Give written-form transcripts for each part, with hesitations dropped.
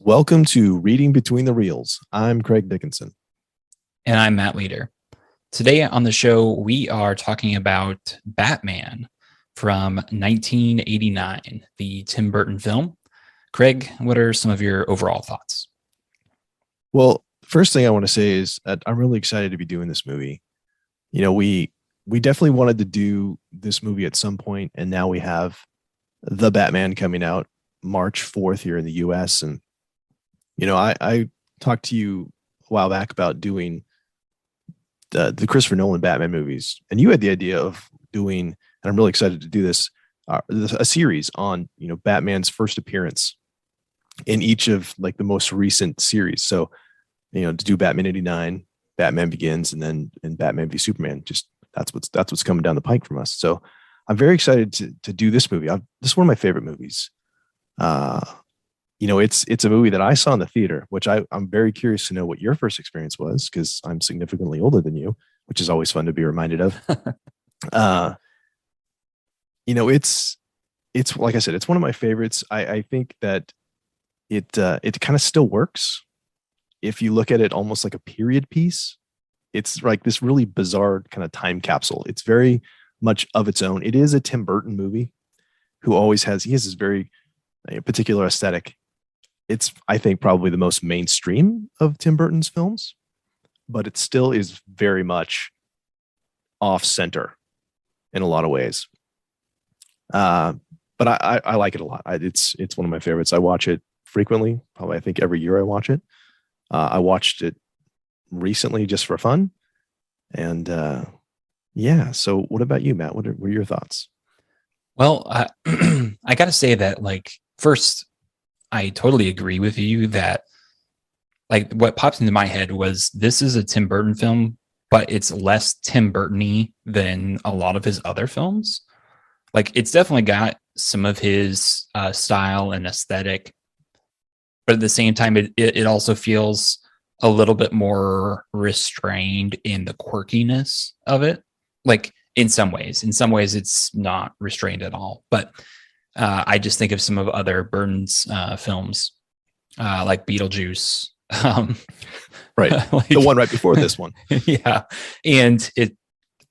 Welcome to Reading Between the Reels. I'm Craig Dickinson. And I'm Matt Leader. Today on the show, we are talking about Batman from 1989, the Tim Burton film. Craig, what are some of your overall thoughts? Well, first thing I want to say is that I'm really excited to be doing this movie. We definitely wanted to do this movie at some point, and now we have The Batman coming out March 4th here in the US. And I talked to you a while back about doing the Christopher Nolan Batman movies, and you had the idea of doing, and I'm really excited to do this, a series on Batman's first appearance in each of like the most recent series. So to do Batman '89, Batman Begins, and then in Batman v Superman. Just that's what's coming down the pike from us. So I'm very excited to do this movie. This is one of my favorite movies. It's a movie that I saw in the theater, which I'm very curious to know what your first experience was, because I'm significantly older than you, which is always fun to be reminded of. uh, it's like I said, it's one of my favorites. I think that it kind of still works if you look at it almost like a period piece. It's like this really bizarre kind of time capsule. It's very much of its own. It is a Tim Burton movie he has this very particular aesthetic. It's, I think, probably the most mainstream of Tim Burton's films, but it still is very much off center in a lot of ways. But I like it a lot. It's one of my favorites. I watch it frequently. Probably, I think every year I watch it. I watched it recently just for fun. And yeah. So what about you, Matt? What were your thoughts? Well, I got to say that, first, I totally agree with you that, what popped into my head was this is a Tim Burton film, but it's less Tim Burton-y than a lot of his other films. It's definitely got some of his style and aesthetic, but at the same time, it also feels a little bit more restrained in the quirkiness of it. In some ways, it's not restrained at all. But I just think of some of other Burton's films, like Beetlejuice. Right. The one right before this one. Yeah. And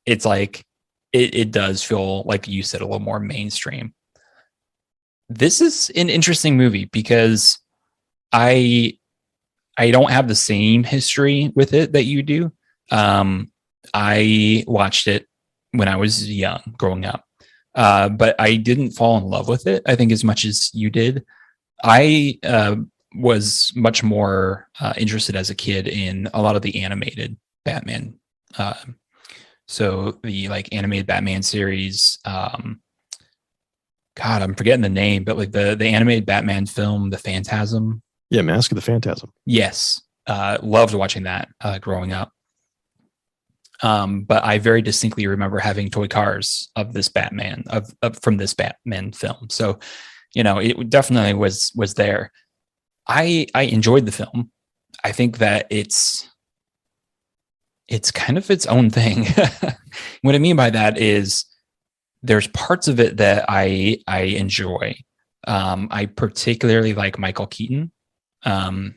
it's like, it does feel, like you said, a little more mainstream. This is an interesting movie because I don't have the same history with it that you do. I watched it when I was young, growing up, but I didn't fall in love with it, I think, as much as you did. I was much more interested as a kid in a lot of the animated Batman. So the animated Batman series. God, I'm forgetting the name, but the animated Batman film, The Phantasm. Yeah, Mask of the Phantasm. Yes, loved watching that growing up. But I very distinctly remember having toy cars of this Batman from this Batman film. So, it definitely was there. I enjoyed the film. I think that it's kind of its own thing. What I mean by that is there's parts of it that I enjoy. I particularly like Michael Keaton. And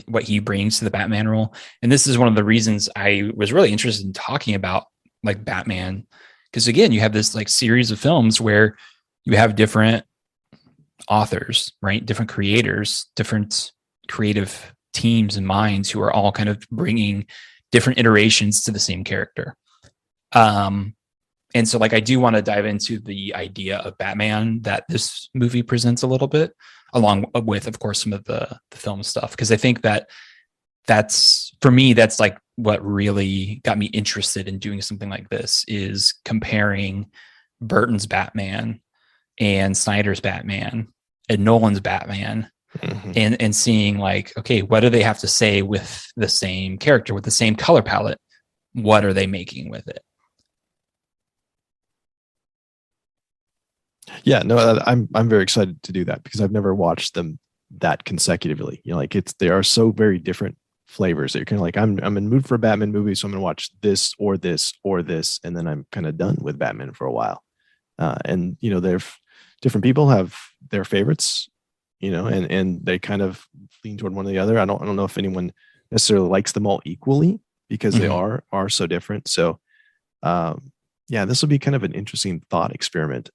what he brings to the Batman role. And this is one of the reasons I was really interested in talking about Batman, because again, you have this series of films where you have different authors, right? Different creators, different creative teams and minds who are all kind of bringing different iterations to the same character. And so I do want to dive into the idea of Batman that this movie presents a little bit, along with, of course, some of the film stuff. Because I think that's for me, that's what really got me interested in doing something like this, is comparing Burton's Batman and Snyder's Batman and Nolan's Batman, and seeing okay, what do they have to say with the same character, with the same color palette? What are they making with it? Yeah, no, I'm very excited to do that because I've never watched them that consecutively. They are so very different flavors that you're kind of I'm in mood for a Batman movie, so I'm gonna watch this or this or this, and then I'm kind of done with Batman for a while. And they're different people have their favorites. and they kind of lean toward one or the other. I don't know if anyone necessarily likes them all equally because they Mhm. are so different. So yeah, this will be kind of an interesting thought experiment.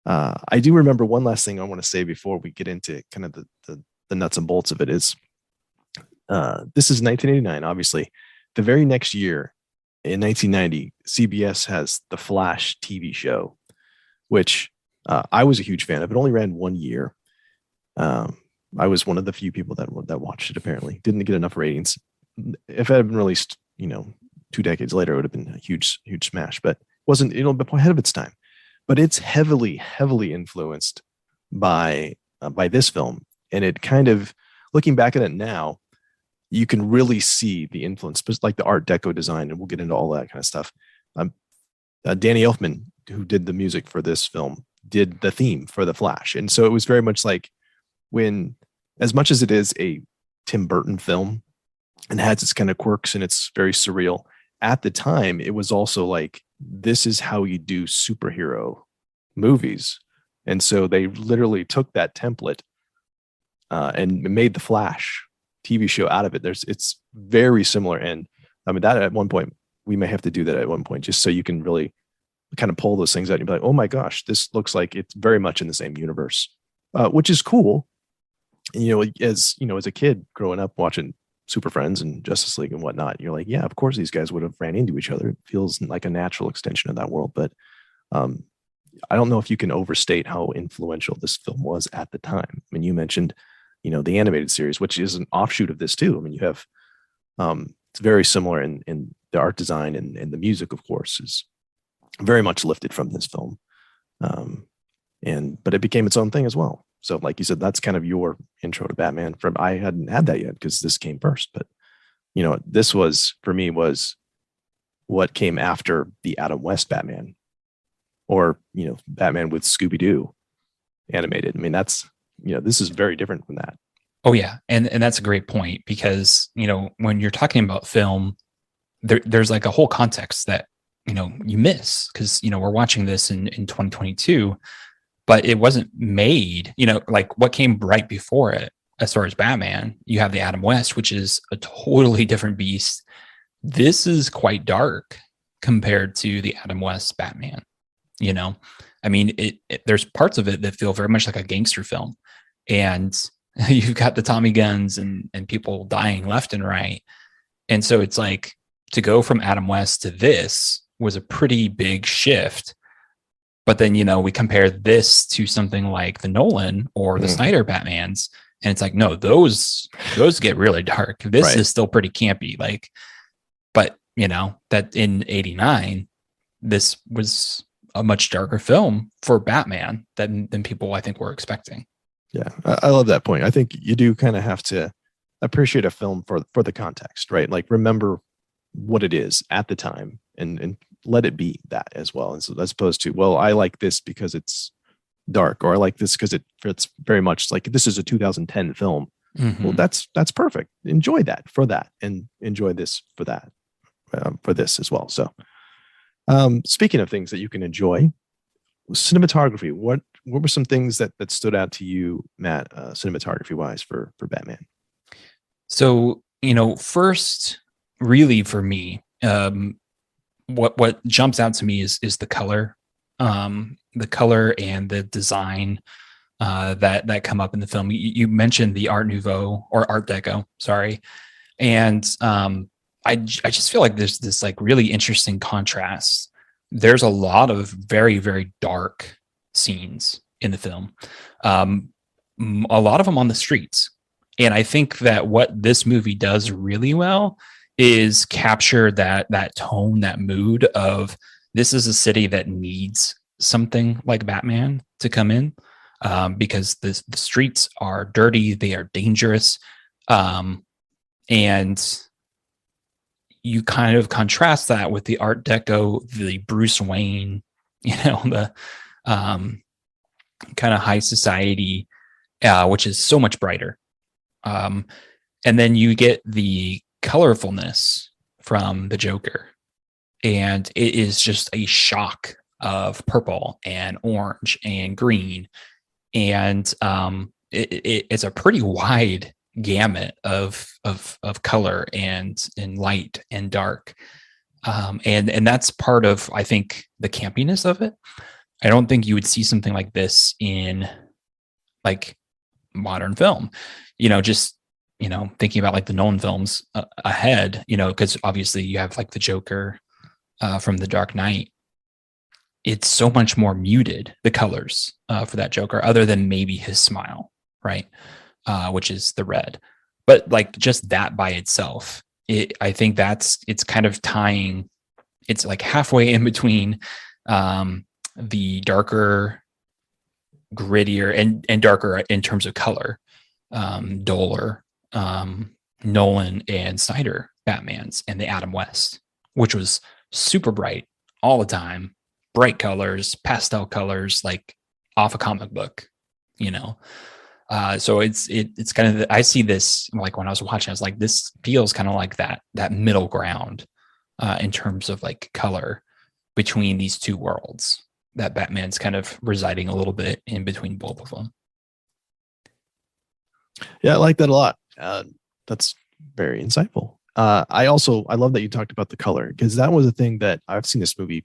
I do remember one last thing I want to say before we get into kind of the nuts and bolts of it is this is 1989, obviously. The very next year in 1990, CBS has the Flash TV show, which I was a huge fan of. It only ran 1 year. Um, I was one of the few people that watched it. Apparently, didn't get enough ratings. If it had been released, 2 decades later, it would have been a huge smash. But wasn't ahead of its time. But it's heavily influenced by this film, and it kind of looking back at it now, you can really see the influence, just like the Art Deco design, and we'll get into all that kind of stuff. Um, Danny Elfman, who did the music for this film, did the theme for The Flash, and so it was very much like when, as much as it is a Tim Burton film and has its kind of quirks and it's very surreal, at the time it was also like this is how you do superhero movies, and so they literally took that template and made the Flash TV show out of it. It's very similar, and I mean that at one point we may have to do that at one point just so you can really kind of pull those things out and be like, oh my gosh, this looks like it's very much in the same universe, which is cool. And, as a kid growing up watching Super Friends and Justice League and whatnot, you're like, yeah, of course these guys would have ran into each other. It feels like a natural extension of that world, but um, I don't know if you can overstate how influential this film was at the time. I mean, you mentioned, the animated series, which is an offshoot of this too. I mean, you have it's very similar in the art design and the music, of course, is very much lifted from this film. But it became its own thing as well. So, like you said, that's kind of your intro to Batman. From I hadn't had that yet because this came first, but this was for me was what came after the Adam West Batman, or Batman with Scooby Doo animated. I mean, that's this is very different from that. Oh yeah, and that's a great point because when you're talking about film, there's like a whole context that you miss because we're watching this in 2022, but it wasn't made. Like what came right before it as far as Batman, you have the Adam West, which is a totally different beast. This is quite dark compared to the Adam West Batman. I mean, there's parts of it that feel very much like a gangster film, and you've got the Tommy guns and people dying left and right. And so it's like to go from Adam West to this was a pretty big shift. But then, we compare this to something like the Nolan or the Snyder Batmans, and it's like, no, those get really dark. This Right. is still pretty campy. Like, but that in '89, this was a much darker film for Batman than people I think were expecting. Yeah, I love that point. I think you do kind of have to appreciate a film for the context, right? Like remember what it is at the time and let it be that as well. And so as opposed to, well, I like this because it's dark, or I like this because it's very much like this is a 2010 film. Mm-hmm. Well, that's perfect. Enjoy that for that, and enjoy this for that, for this as well. So, speaking of things that you can enjoy, cinematography. What were some things that stood out to you, Matt, cinematography wise for Batman? So, first, really for me, what jumps out to me is the color, the color and the design that come up in the film. You mentioned the Art Nouveau or Art Deco, sorry, and I just feel like there's this like really interesting contrast. There's a lot of very, very dark scenes in the film, a lot of them on the streets. And I think that what this movie does really well is capture that tone, that mood of this is a city that needs something like Batman to come in, because the streets are dirty, they are dangerous, and you kind of contrast that with the Art Deco, the Bruce Wayne, the kind of high society, which is so much brighter. And then you get the colorfulness from the Joker, and it is just a shock of purple and orange and green. And it's a pretty wide gamut of color and light and dark. And that's part of, I think, the campiness of it. I don't think you would see something like this in like modern film, just, thinking about like the Nolan films ahead, because obviously you have like the Joker from The Dark Knight. It's so much more muted, the colors for that Joker, other than maybe his smile, right? Which is the red. But like just that by itself, I think it's kind of tying, it's like halfway in between the darker, grittier and darker in terms of color, duller Nolan and Snyder Batmans, and the Adam West, which was super bright all the time, bright colors, pastel colors, like off a comic book, so it's kind of, I see this, like when I was watching, I was like, this feels kind of like that middle ground in terms of like color between these two worlds, that Batman's kind of residing a little bit in between both of them. Yeah, I like that a lot. That's very insightful. I love that you talked about the color, because that was a thing that I've seen this movie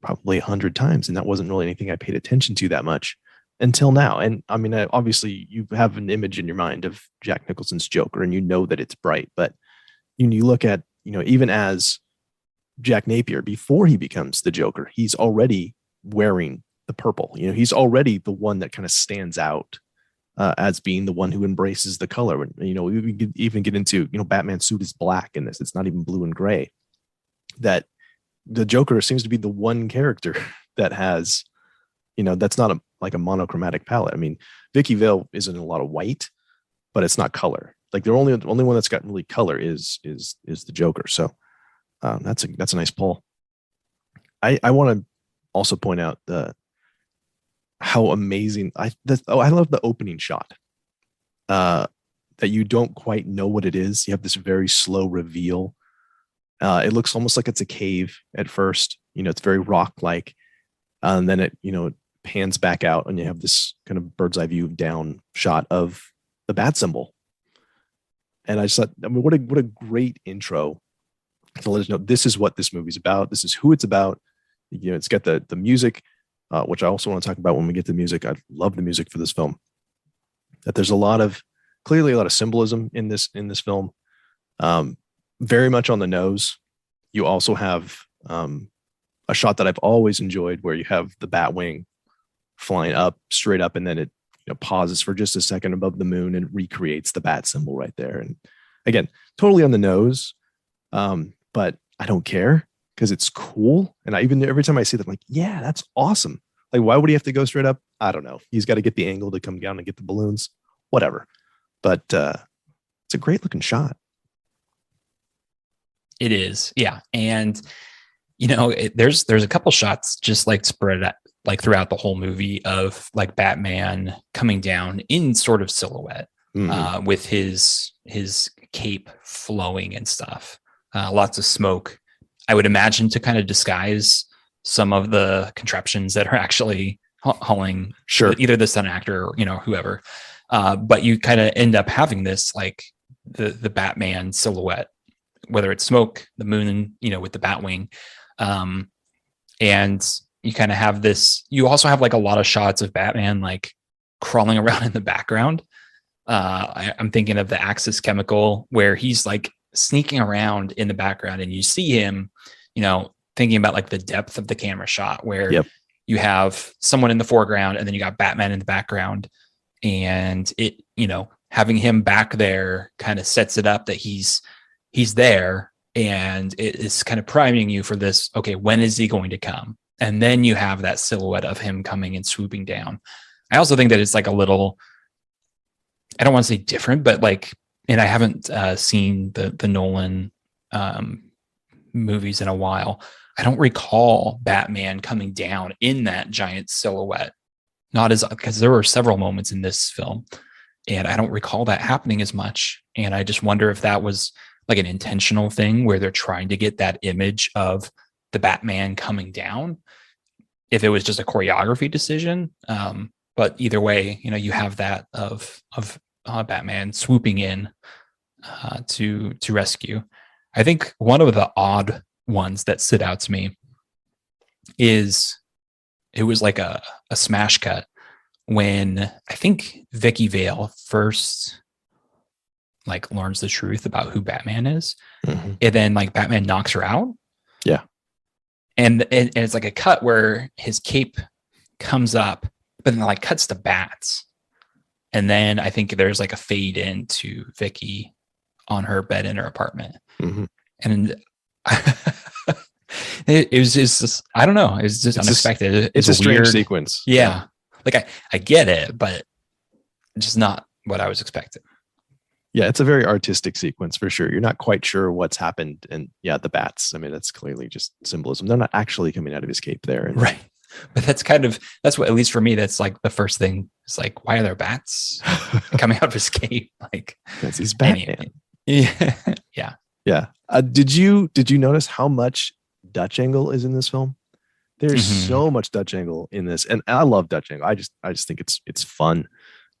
probably 100 times, and that wasn't really anything I paid attention to that much until now. And I mean, obviously you have an image in your mind of Jack Nicholson's Joker, and you know that it's bright, but you look at, even as Jack Napier, before he becomes the Joker, he's already wearing the purple. He's already the one that kind of stands out as being the one who embraces the color. And, we could even get into, Batman's suit is black in this. It's not even blue and gray. That the Joker seems to be the one character that has, that's not like a monochromatic palette. I mean, Vicky Vale is in a lot of white, but it's not color. Like the only one that's got really color is the Joker. So that's a nice pull. I want to also point out how amazing I love the opening shot. That you don't quite know what it is. You have this very slow reveal. It looks almost like it's a cave at first. It's very rock-like, and then it pans back out, and you have this kind of bird's eye view down shot of the bat symbol. And I just thought, what a great intro to let us know this is what this movie's about. This is who it's about. It's got the music, which I also want to talk about when we get to music. I love the music for this film. That there's clearly a lot of symbolism in this film. Very much on the nose. You also have a shot that I've always enjoyed, where you have the bat wing flying up straight up, and then it pauses for just a second above the moon and recreates the bat symbol right there. And again, totally on the nose, but I don't care, because it's cool. And every time I see that, I'm like, yeah, that's awesome. Like, why would he have to go straight up? I don't know. He's got to get the angle to come down and get the balloons, whatever. But it's a great looking shot. It is, yeah. And there's a couple shots just like spread out, like throughout the whole movie, of like Batman coming down in sort of silhouette, with his cape flowing and stuff. Lots of smoke, I would imagine, to kind of disguise some of the contraptions that are actually hauling, sure, either the stunt actor or whoever. But you kind of end up having this like the Batman silhouette, whether it's smoke, the moon, with the Batwing, and you kind of have this. You also have like a lot of shots of Batman like crawling around in the background. I'm thinking of the Axis Chemical, where he's like sneaking around in the background, and you see him, thinking about like the depth of the camera shot, where you have someone in the foreground and then you got Batman in the background, and it, having him back there kind of sets it up that he's there, and it is kind of priming you for this. Okay, when is he going to come? And then you have that silhouette of him coming and swooping down. I also think that it's like a little, I don't want to say different, but like, and I haven't seen the Nolan movies in a while. I don't recall Batman coming down in that giant silhouette. Because there were several moments in this film, and I don't recall that happening as much. And I just wonder if that was like an intentional thing where they're trying to get that image of the Batman coming down, if it was just a choreography decision. But But either way, you have that of Batman swooping in to rescue. I think one of the odd ones that stood out to me is it was like a smash cut when I think Vicky Vale first like learns the truth about who Batman is, and then like Batman knocks her out. Yeah, and it's like a cut where his cape comes up, but then like cuts to bats, and then I think there's like a fade into Vicky on her bed in her apartment, and it was just I don't know, it was just unexpected. It's a strange weird sequence. Yeah, like I get it, but just not what I was expecting. Yeah, it's a very artistic sequence for sure. You're not quite sure what's happened, and yeah, the bats. I mean, that's clearly just symbolism. They're not actually coming out of his cape there, right? But that's what, at least for me, that's like the first thing. It's like, why are there bats coming out of his cape? Like, because he's Batman. Yeah. Did you notice how much Dutch angle is in this film? There's so much Dutch angle in this, and I love Dutch angle. I just think it's fun.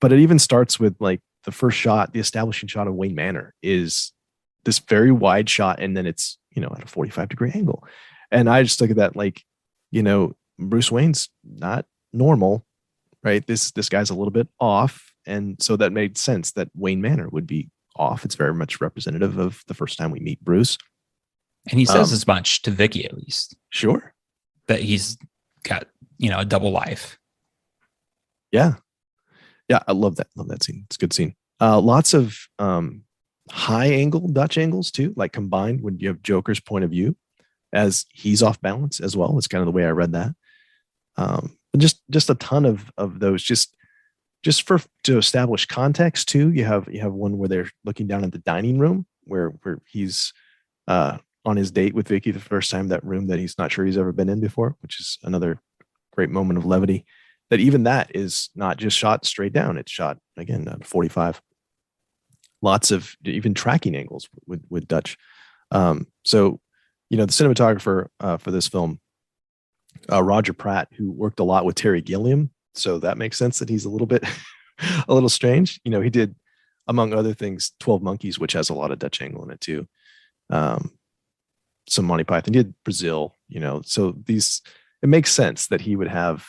But it even starts with like the first shot, the establishing shot of Wayne Manor is this very wide shot, and then it's at a 45-degree angle, and I just look at that like, Bruce Wayne's not normal, right? This guy's a little bit off, and so that made sense that Wayne Manor would be off. It's very much representative of the first time we meet Bruce, and he says as much to Vicky, at least. Sure, that he's got a double life. Yeah, I love that scene. It's a good scene. Lots of high angle Dutch angles too, like combined when you have Joker's point of view as he's off balance as well. It's kind of the way I read that. But just a ton of those, just to establish context too. You have one where they're looking down at the dining room where he's on his date with Vicky the first time, that room that he's not sure he's ever been in before, which is another great moment of levity. That even that is not just shot straight down. It's shot again at 45. Lots of even tracking angles with Dutch. So, the cinematographer for this film, Roger Pratt, who worked a lot with Terry Gilliam. So that makes sense that he's a little strange. He did, among other things, 12 Monkeys, which has a lot of Dutch angle in it too. Some Monty Python. He did Brazil, so it makes sense that he would have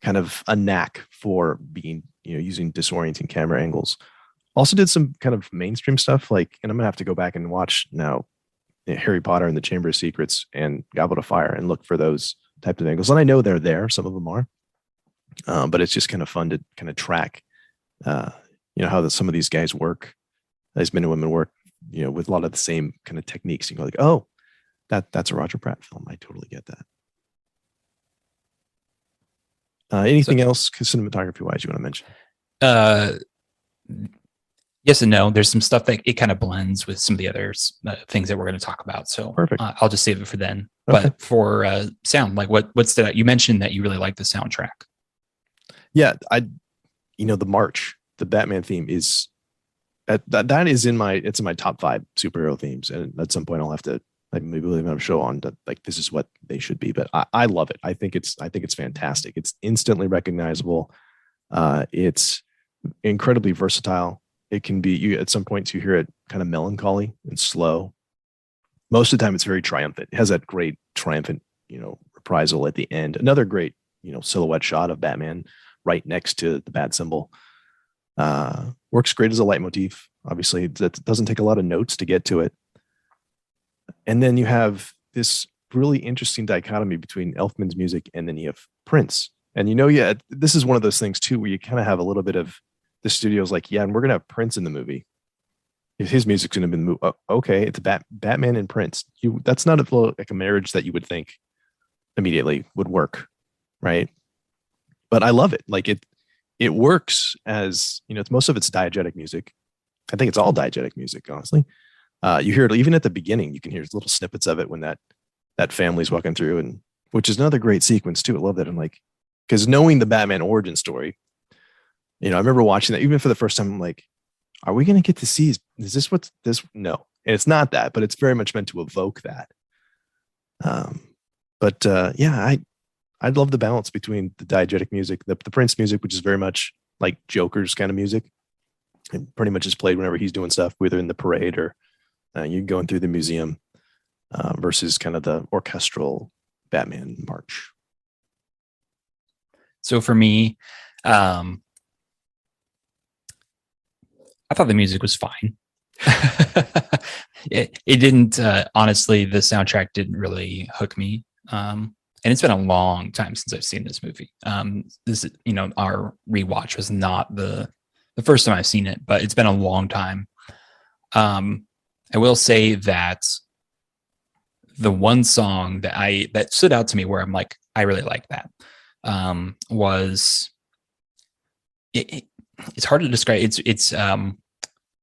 kind of a knack for being, using disorienting camera angles. Also did some kind of mainstream stuff, and I'm gonna have to go back and watch now Harry Potter and the Chamber of Secrets and Goblet of Fire and look for those types of angles. And I know they're there, some of them are, but it's just kind of fun to kind of track, how some of these guys work, these men and women work, with a lot of the same kind of techniques. You go like, oh, that's a Roger Pratt film. I totally get that. Anything else cinematography wise you want to mention? Yes and no. There's some stuff that it kind of blends with some of the other things that we're going to talk about. So perfect. I'll just save it for then. Okay. But for sound, like what stood out? You mentioned that you really like the soundtrack. Yeah, the march, the Batman theme is that is in my top 5 superhero themes, and at some point I'll have to maybe we'll have a show on that, like this is what they should be. But I love it. I think it's fantastic. It's instantly recognizable. It's incredibly versatile. It can be at some points you hear it kind of melancholy and slow. Most of the time it's very triumphant. It has that great triumphant, reprisal at the end. Another great, silhouette shot of Batman right next to the bat symbol. Works great as a leitmotif. Obviously, it doesn't take a lot of notes to get to it. And then you have this really interesting dichotomy between Elfman's music and then you have Prince. And this is one of those things too, where you kind of have a little bit of the studio's like, yeah, and we're going to have Prince in the movie. His music's going to be in the movie. Oh, okay, it's Batman and Prince. That's not like a marriage that you would think immediately would work, right? But I love it. Like it works as, it's most of it's diegetic music. I think it's all diegetic music, honestly. You hear it even at the beginning. You can hear little snippets of it when that family's walking through, and which is another great sequence too. I love that. I'm like, because knowing the Batman origin story, I remember watching that even for the first time. I'm like, are we going to get to see? Is this what's this? No, and it's not that, but it's very much meant to evoke that. Yeah, I love the balance between the diegetic music, the Prince music, which is very much like Joker's kind of music, and pretty much is played whenever he's doing stuff, whether in the parade or you going through the museum, versus kind of the orchestral Batman march. So for me, I thought the music was fine. it didn't, honestly, the soundtrack didn't really hook me. And it's been a long time since I've seen this movie. This, our rewatch was not the first time I've seen it, but it's been a long time. I will say that the one song that stood out to me where I'm like, I really like that, was it's hard to describe. It's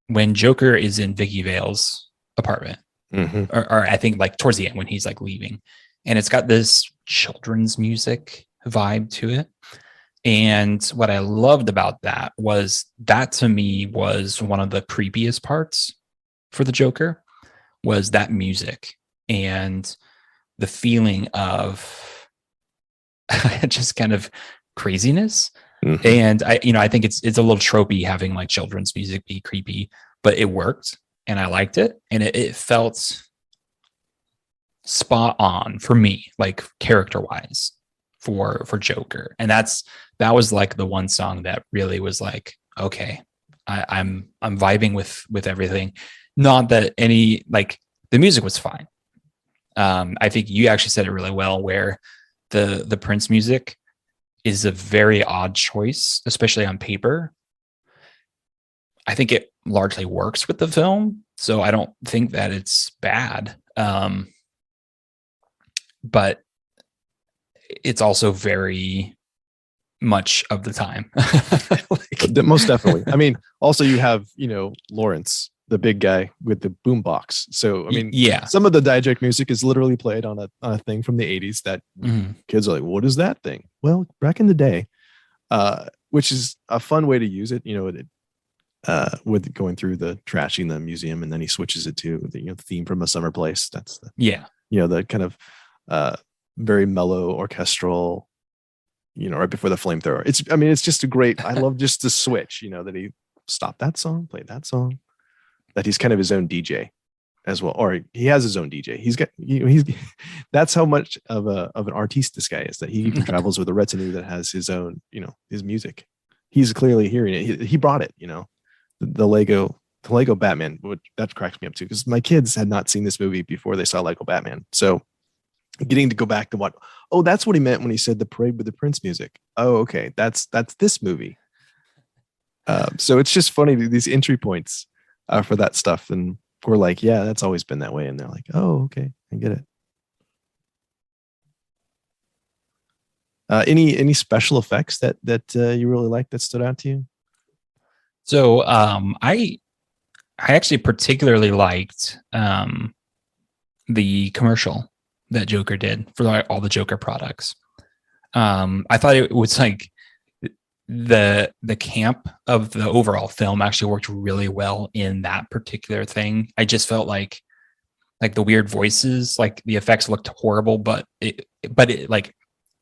when Joker is in Vicky Vale's apartment, or I think like towards the end when he's like leaving, and it's got this children's music vibe to it. And what I loved about that was that to me was one of the creepiest parts for the Joker, was that music and the feeling of just kind of craziness. And I think it's a little tropey having like children's music be creepy, but it worked and I liked it. And it felt spot on for me, like character wise for Joker. And that was like the one song that really was like, okay, I'm vibing with everything. Not that any, like, the music was fine. I think you actually said it really well, where the Prince music is a very odd choice, especially on paper. I think it largely works with the film, so I don't think that it's bad. But it's also very much of the time. Most definitely. I mean, also you have, Lawrence, the big guy with the boombox. So, I mean, yeah, some of the diegetic music is literally played on a thing from the 80s that kids are like, what is that thing? Well, back in the day, which is a fun way to use it, with going through the trashing the museum, and then he switches it to the theme from A Summer Place. That's the kind of very mellow orchestral, right before the flamethrower. It's just a great, I love just the switch, that he stopped that song, played that song, that he's kind of his own DJ as well. Or he has his own DJ. He's got, that's how much of an artiste this guy is, that he even travels with a retinue that has his own, his music. He's clearly hearing it. He brought it, the Lego Batman, which that cracks me up too, because my kids had not seen this movie before they saw Lego Batman. So getting to go back to that's what he meant when he said the parade with the Prince music. Oh, okay. That's this movie. So it's just funny, these entry points for that stuff. And we're like, yeah, that's always been that way. And they're like, oh, okay, I get it. Any special effects that you really like that stood out to you? So I actually particularly liked the commercial that Joker did for all the Joker products. I thought it was like the camp of the overall film actually worked really well in that particular thing. I just felt like the weird voices, like the effects looked horrible, but it felt like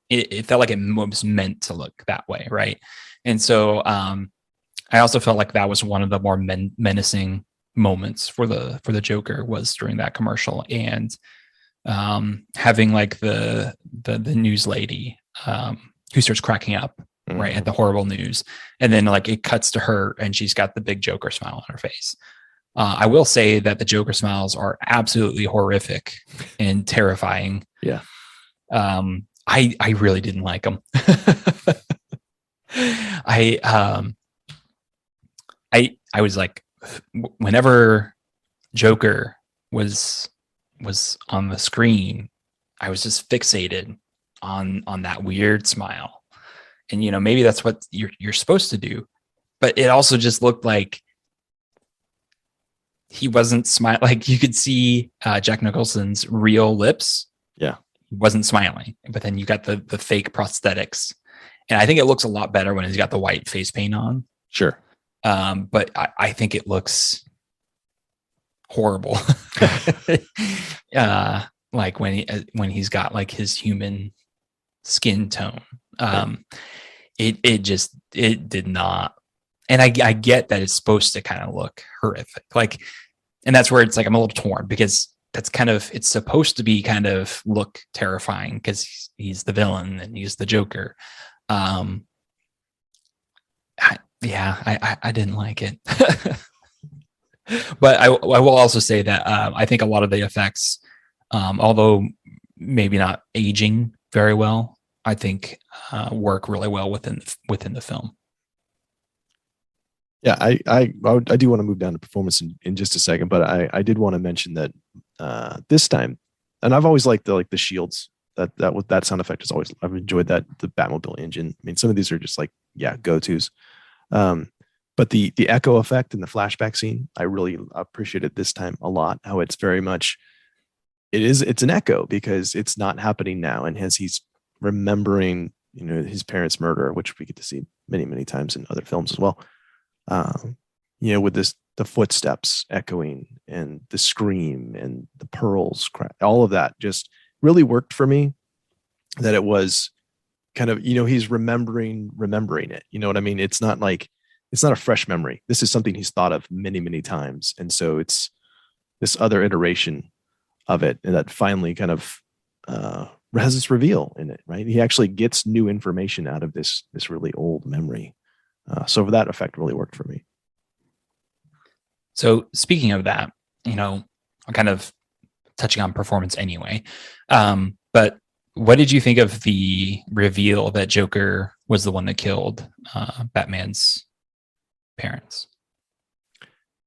it was meant to look that way, right? And so I also felt like that was one of the more menacing moments for the Joker, was during that commercial, and having like the news lady who starts cracking up right at the horrible news, and then like it cuts to her and she's got the big Joker smile on her face. I will say that the Joker smiles are absolutely horrific and terrifying. Yeah. I really didn't like them. I was like, whenever Joker was on the screen, I was just fixated on that weird smile. And maybe that's what you're supposed to do, but it also just looked like he wasn't smiling. Like you could see Jack Nicholson's real lips. Yeah, he wasn't smiling, but then you got the fake prosthetics, and I think it looks a lot better when he's got the white face paint on. Sure. But I think it looks horrible. Like when he's got like his human skin tone. Right. It did not. And I get that it's supposed to kind of look horrific. Like, and that's where it's like I'm a little torn because that's kind of, it's supposed to be kind of look terrifying because he's the villain and he's the Joker. Um, I didn't like it. But I will also say that I think a lot of the effects, although maybe not aging very well, I think work really well within the film. Yeah, I do want to move down to performance in just a second, but I did want to mention that this time, and I've always liked the shields. That sound effect is always, I've enjoyed that, the Batmobile engine. I mean, some of these are just like, yeah, go-tos. But the echo effect in the flashback scene, I really appreciated this time a lot. How it's very much, it's an echo because it's not happening now, and as he's remembering, his parents' murder, which we get to see many, many times in other films as well. With the footsteps echoing and the scream and the pearls, all of that just really worked for me. That it was kind of, he's remembering it. You know what I mean? It's not a fresh memory. This is something he's thought of many, many times. And so it's this other iteration of it, and that finally kind of has this reveal in it, right? He actually gets new information out of this really old memory. So that effect really worked for me. So speaking of that, I'm kind of touching on performance anyway. But what did you think of the reveal that Joker was the one that killed Batman's parents?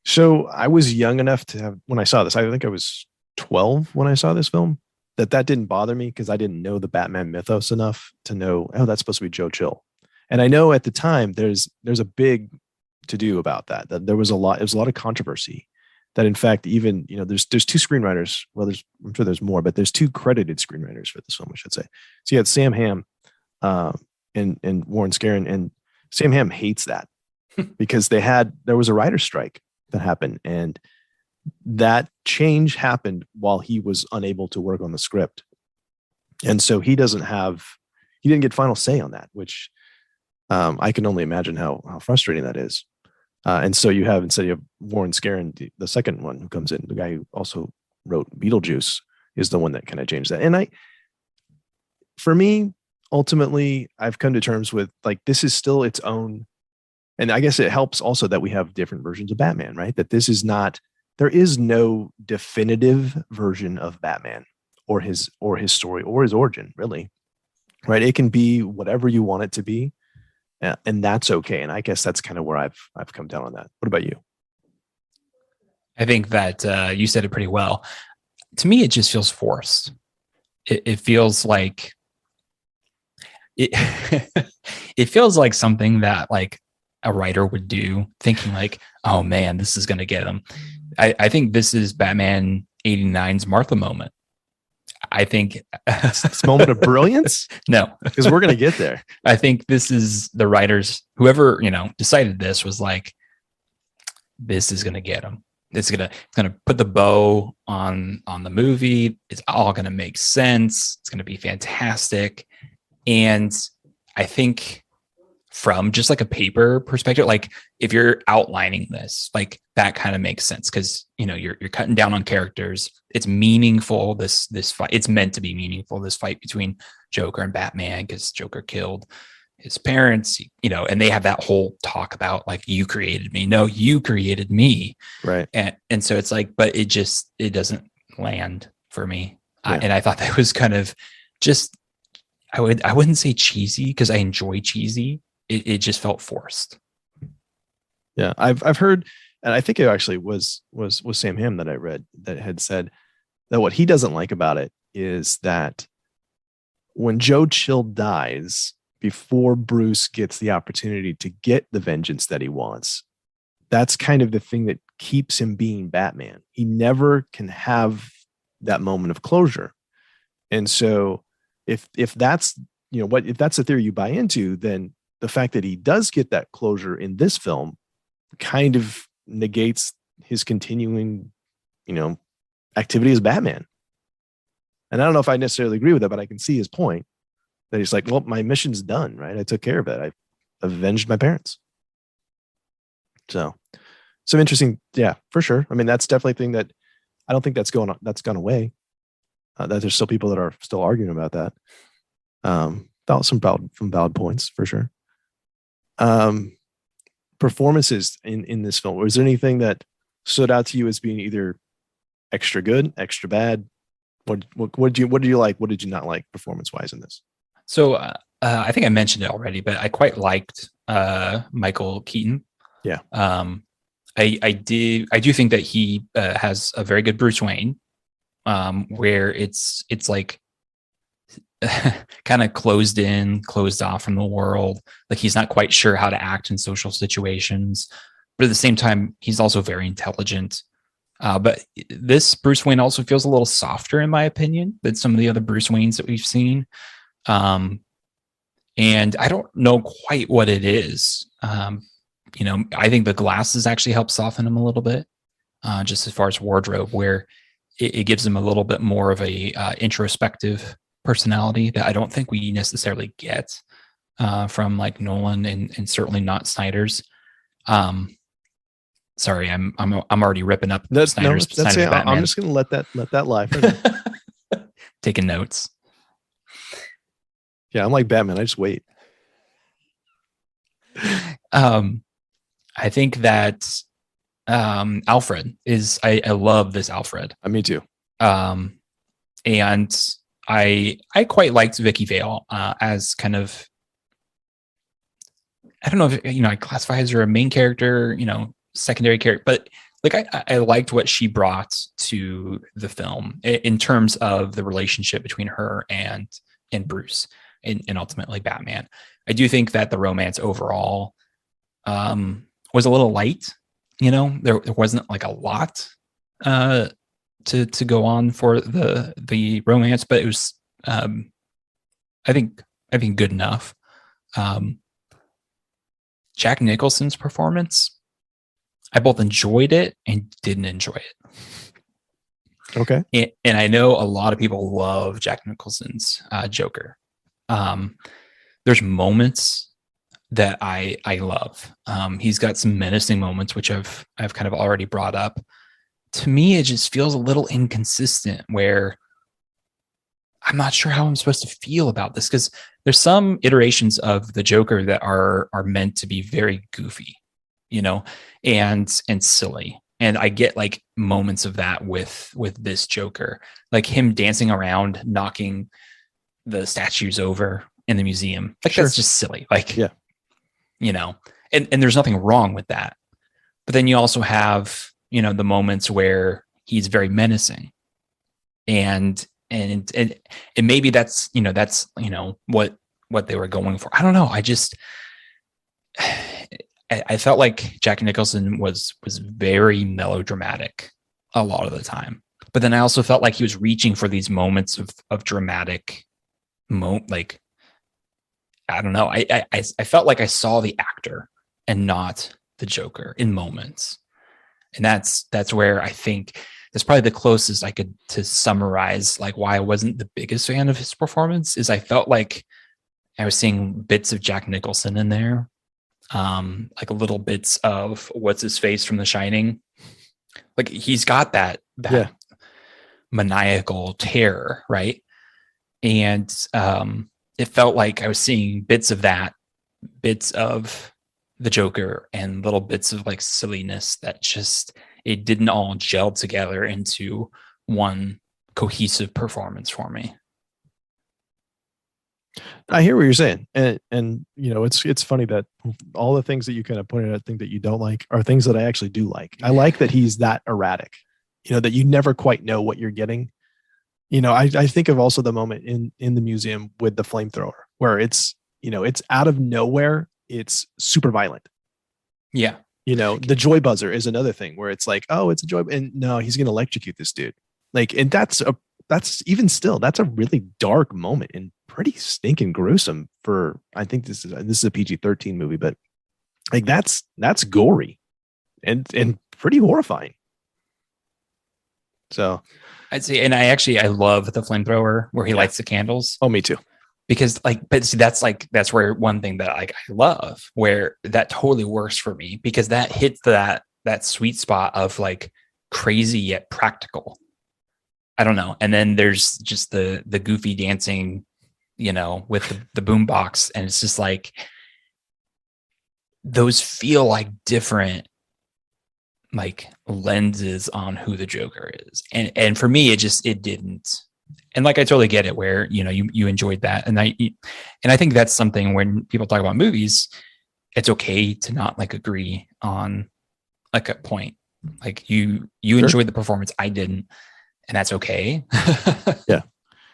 So I was young enough to have, when I saw this, I think I was 12 when I saw this film, that didn't bother me because I didn't know the Batman mythos enough to know, oh, that's supposed to be Joe Chill. And I know at the time there's a big to do about that there was a lot of controversy, that in fact, even, there's two screenwriters. Well, I'm sure there's more, but there's two credited screenwriters for this film, I should say. So you had Sam Hamm and Warren Scarron, and Sam Hamm hates that because there was a writer's strike that happened, and that change happened while he was unable to work on the script. And so he didn't get final say on that, which I can only imagine how frustrating that is. And so you have Warren Scarron, the second one who comes in, the guy who also wrote Beetlejuice, is the one that kind of changed that. And for me, ultimately, I've come to terms with, like, this is still its own. And I guess it helps also that we have different versions of Batman, right? That there is no definitive version of Batman or his story or his origin, really, right? It can be whatever you want it to be. And that's okay. And I guess that's kind of where I've come down on that. What about you? I think that you said it pretty well. To me, it just feels forced. It feels like it. It feels like something that like a writer would do, thinking like, "Oh man, this is going to get him." I think this is Batman '89's Martha moment. I think this moment of brilliance. No, because we're going to get there. I think this is the writers, whoever, decided this was like, this is going to get them. It's going to put the bow on the movie. It's all going to make sense. It's going to be fantastic. And I think from just like a paper perspective, like if you're outlining this, like that kind of makes sense because you're cutting down on characters. It's meaningful. This fight, it's meant to be meaningful. This fight between Joker and Batman, because Joker killed his parents, and they have that whole talk about like, you created me. No, you created me. Right. And so it's like, but it doesn't land for me. Yeah. And I thought that was kind of just, I wouldn't say cheesy because I enjoy cheesy. It just felt forced. Yeah, I've heard, and I think it actually was Sam Hamm that I read that had said that what he doesn't like about it is that when Joe Chill dies before Bruce gets the opportunity to get the vengeance that he wants, that's kind of the thing that keeps him being Batman. He never can have that moment of closure. And so if that's, if that's the theory you buy into, then the fact that he does get that closure in this film kind of negates his continuing, activity as Batman. And I don't know if I necessarily agree with that, but I can see his point. That he's like, well, my mission's done, right? I took care of it. I avenged my parents. So some interesting, yeah, for sure. I mean, that's definitely a thing that I don't think that's gone away. That there's still people that are still arguing about that. Some valid points for sure. Um, Performances in this film. Was there anything that stood out to you as being either extra good, extra bad? What did you like? What did you not like performance wise in this? So I think I mentioned it already, but I quite liked Michael Keaton. Yeah. I do think that he has a very good Bruce Wayne, where it's like kind of closed off from the world. Like he's not quite sure how to act in social situations, but at the same time, he's also very intelligent. But this Bruce Wayne also feels a little softer, in my opinion, than some of the other Bruce Waynes that we've seen. And I don't know quite what it is. I think the glasses actually help soften him a little bit, just as far as wardrobe, where it gives him a little bit more of a introspective personality that I don't think we necessarily get from like Nolan and certainly not Snyder's. Sorry, I'm already ripping up Snyder's. That's it. I'm just gonna let that lie for now. Taking notes. Yeah, I'm like Batman. I just wait. I think that Alfred is. I love this Alfred. Me too. And I quite liked Vicky Vale as kind of. I don't know if I classify as her a main character, secondary character, but like I liked what she brought to the film in terms of the relationship between her and Bruce and ultimately Batman. I do think that the romance overall was a little light. There wasn't like a lot to go on for the romance, but it was I think good enough. Jack Nicholson's performance, I both enjoyed it and didn't enjoy it. Okay. And I know a lot of people love Jack Nicholson's Joker. There's moments that I love. He's got some menacing moments, which I've kind of already brought up. To me, it just feels a little inconsistent where I'm not sure how I'm supposed to feel about this, because there's some iterations of the Joker that are meant to be very goofy, and silly. And I get like moments of that with this Joker, like him dancing around, knocking the statues over in the museum. Like, sure. That's just silly. Like, yeah, and there's nothing wrong with that. But then you also have, the moments where he's very menacing, and maybe that's what they were going for. I don't know. I felt like Jack Nicholson was very melodramatic a lot of the time, but then I also felt like he was reaching for these moments of dramatic like, I don't know. I felt like I saw the actor and not the Joker in moments. And that's where I think that's probably the closest I could to summarize like why I wasn't the biggest fan of his performance. Is I felt like I was seeing bits of Jack Nicholson in there, like little bits of what's his face from The Shining. Like he's got that maniacal terror, right? And it felt like I was seeing bits of that, bits of the Joker, and little bits of like silliness that just, it didn't all gel together into one cohesive performance for me. I hear what you're saying. And it's funny that all the things that you kind of pointed out, things that you don't like, are things that I actually do like. I like that he's that erratic, that you never quite know what you're getting. I think of also the moment in the museum with the flamethrower where it's out of nowhere. It's super violent. Yeah. The joy buzzer is another thing where it's like, oh, it's a joy. And no, he's going to electrocute this dude. Like, and that's even still, that's a really dark moment and pretty stinking gruesome for, I think this is a PG-13 movie, but like that's gory and pretty horrifying. So I'd say, and I love the flamethrower where he lights the candles. Oh, me too. because but see, that's where one thing that I love, where that totally works for me, because that hits that sweet spot of like crazy yet practical. I don't know. And then there's just the goofy dancing, with the boombox, and it's just like those feel like different like lenses on who the Joker is. And for me, it didn't. And like I totally get it, where you enjoyed that, and I think that's something when people talk about movies, it's okay to not like agree on like a point. Like you Sure. enjoyed the performance, I didn't, and that's okay. Yeah.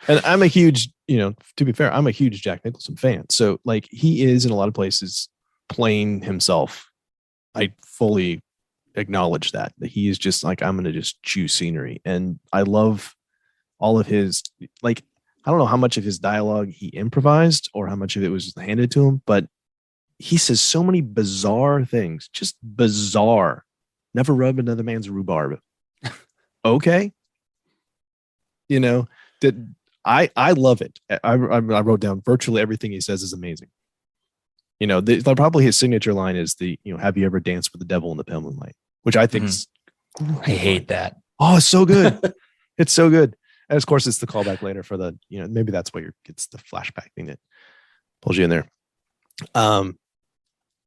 And I'm a huge, to be fair, I'm a huge Jack Nicholson fan. So like he is in a lot of places playing himself. I fully acknowledge that he is just like, I'm going to just choose scenery. And I love all of his, like, I don't know how much of his dialogue he improvised or how much of it was handed to him, but he says so many bizarre things, just bizarre. Never rub another man's rhubarb. Okay. That I love it. I wrote down virtually everything he says is amazing. Probably his signature line is have you ever danced with the devil in the pale moonlight? Which I think is I hate that. Oh, it's so good. It's so good. And of course, it's the callback later for the, maybe that's why it's the flashback thing that pulls you in there.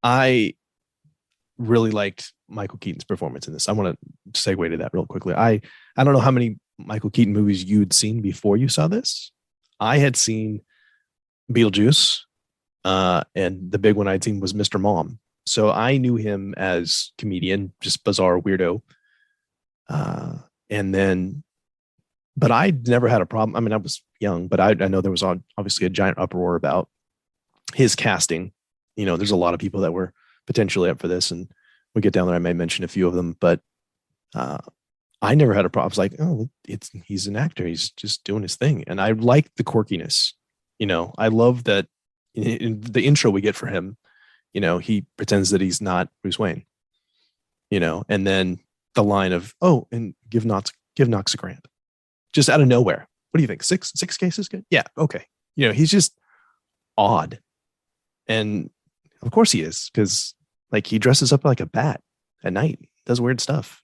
I really liked Michael Keaton's performance in this. I want to segue to that real quickly. I don't know how many Michael Keaton movies you'd seen before you saw this. I had seen Beetlejuice, and the big one I'd seen was Mr. Mom. So I knew him as comedian, just bizarre weirdo. But I never had a problem. I mean, I was young, but I know there was obviously a giant uproar about his casting. There's a lot of people that were potentially up for this, and we get down there, I may mention a few of them, but I never had a problem. I was like, oh, he's an actor. He's just doing his thing. And I like the quirkiness. I love that in the intro we get for him, he pretends that he's not Bruce Wayne, and then the line of, oh, and give Knox a grant. Just out of nowhere. What do you think? Six cases good? Yeah. Okay. He's just odd. And of course he is, because like he dresses up like a bat at night, does weird stuff.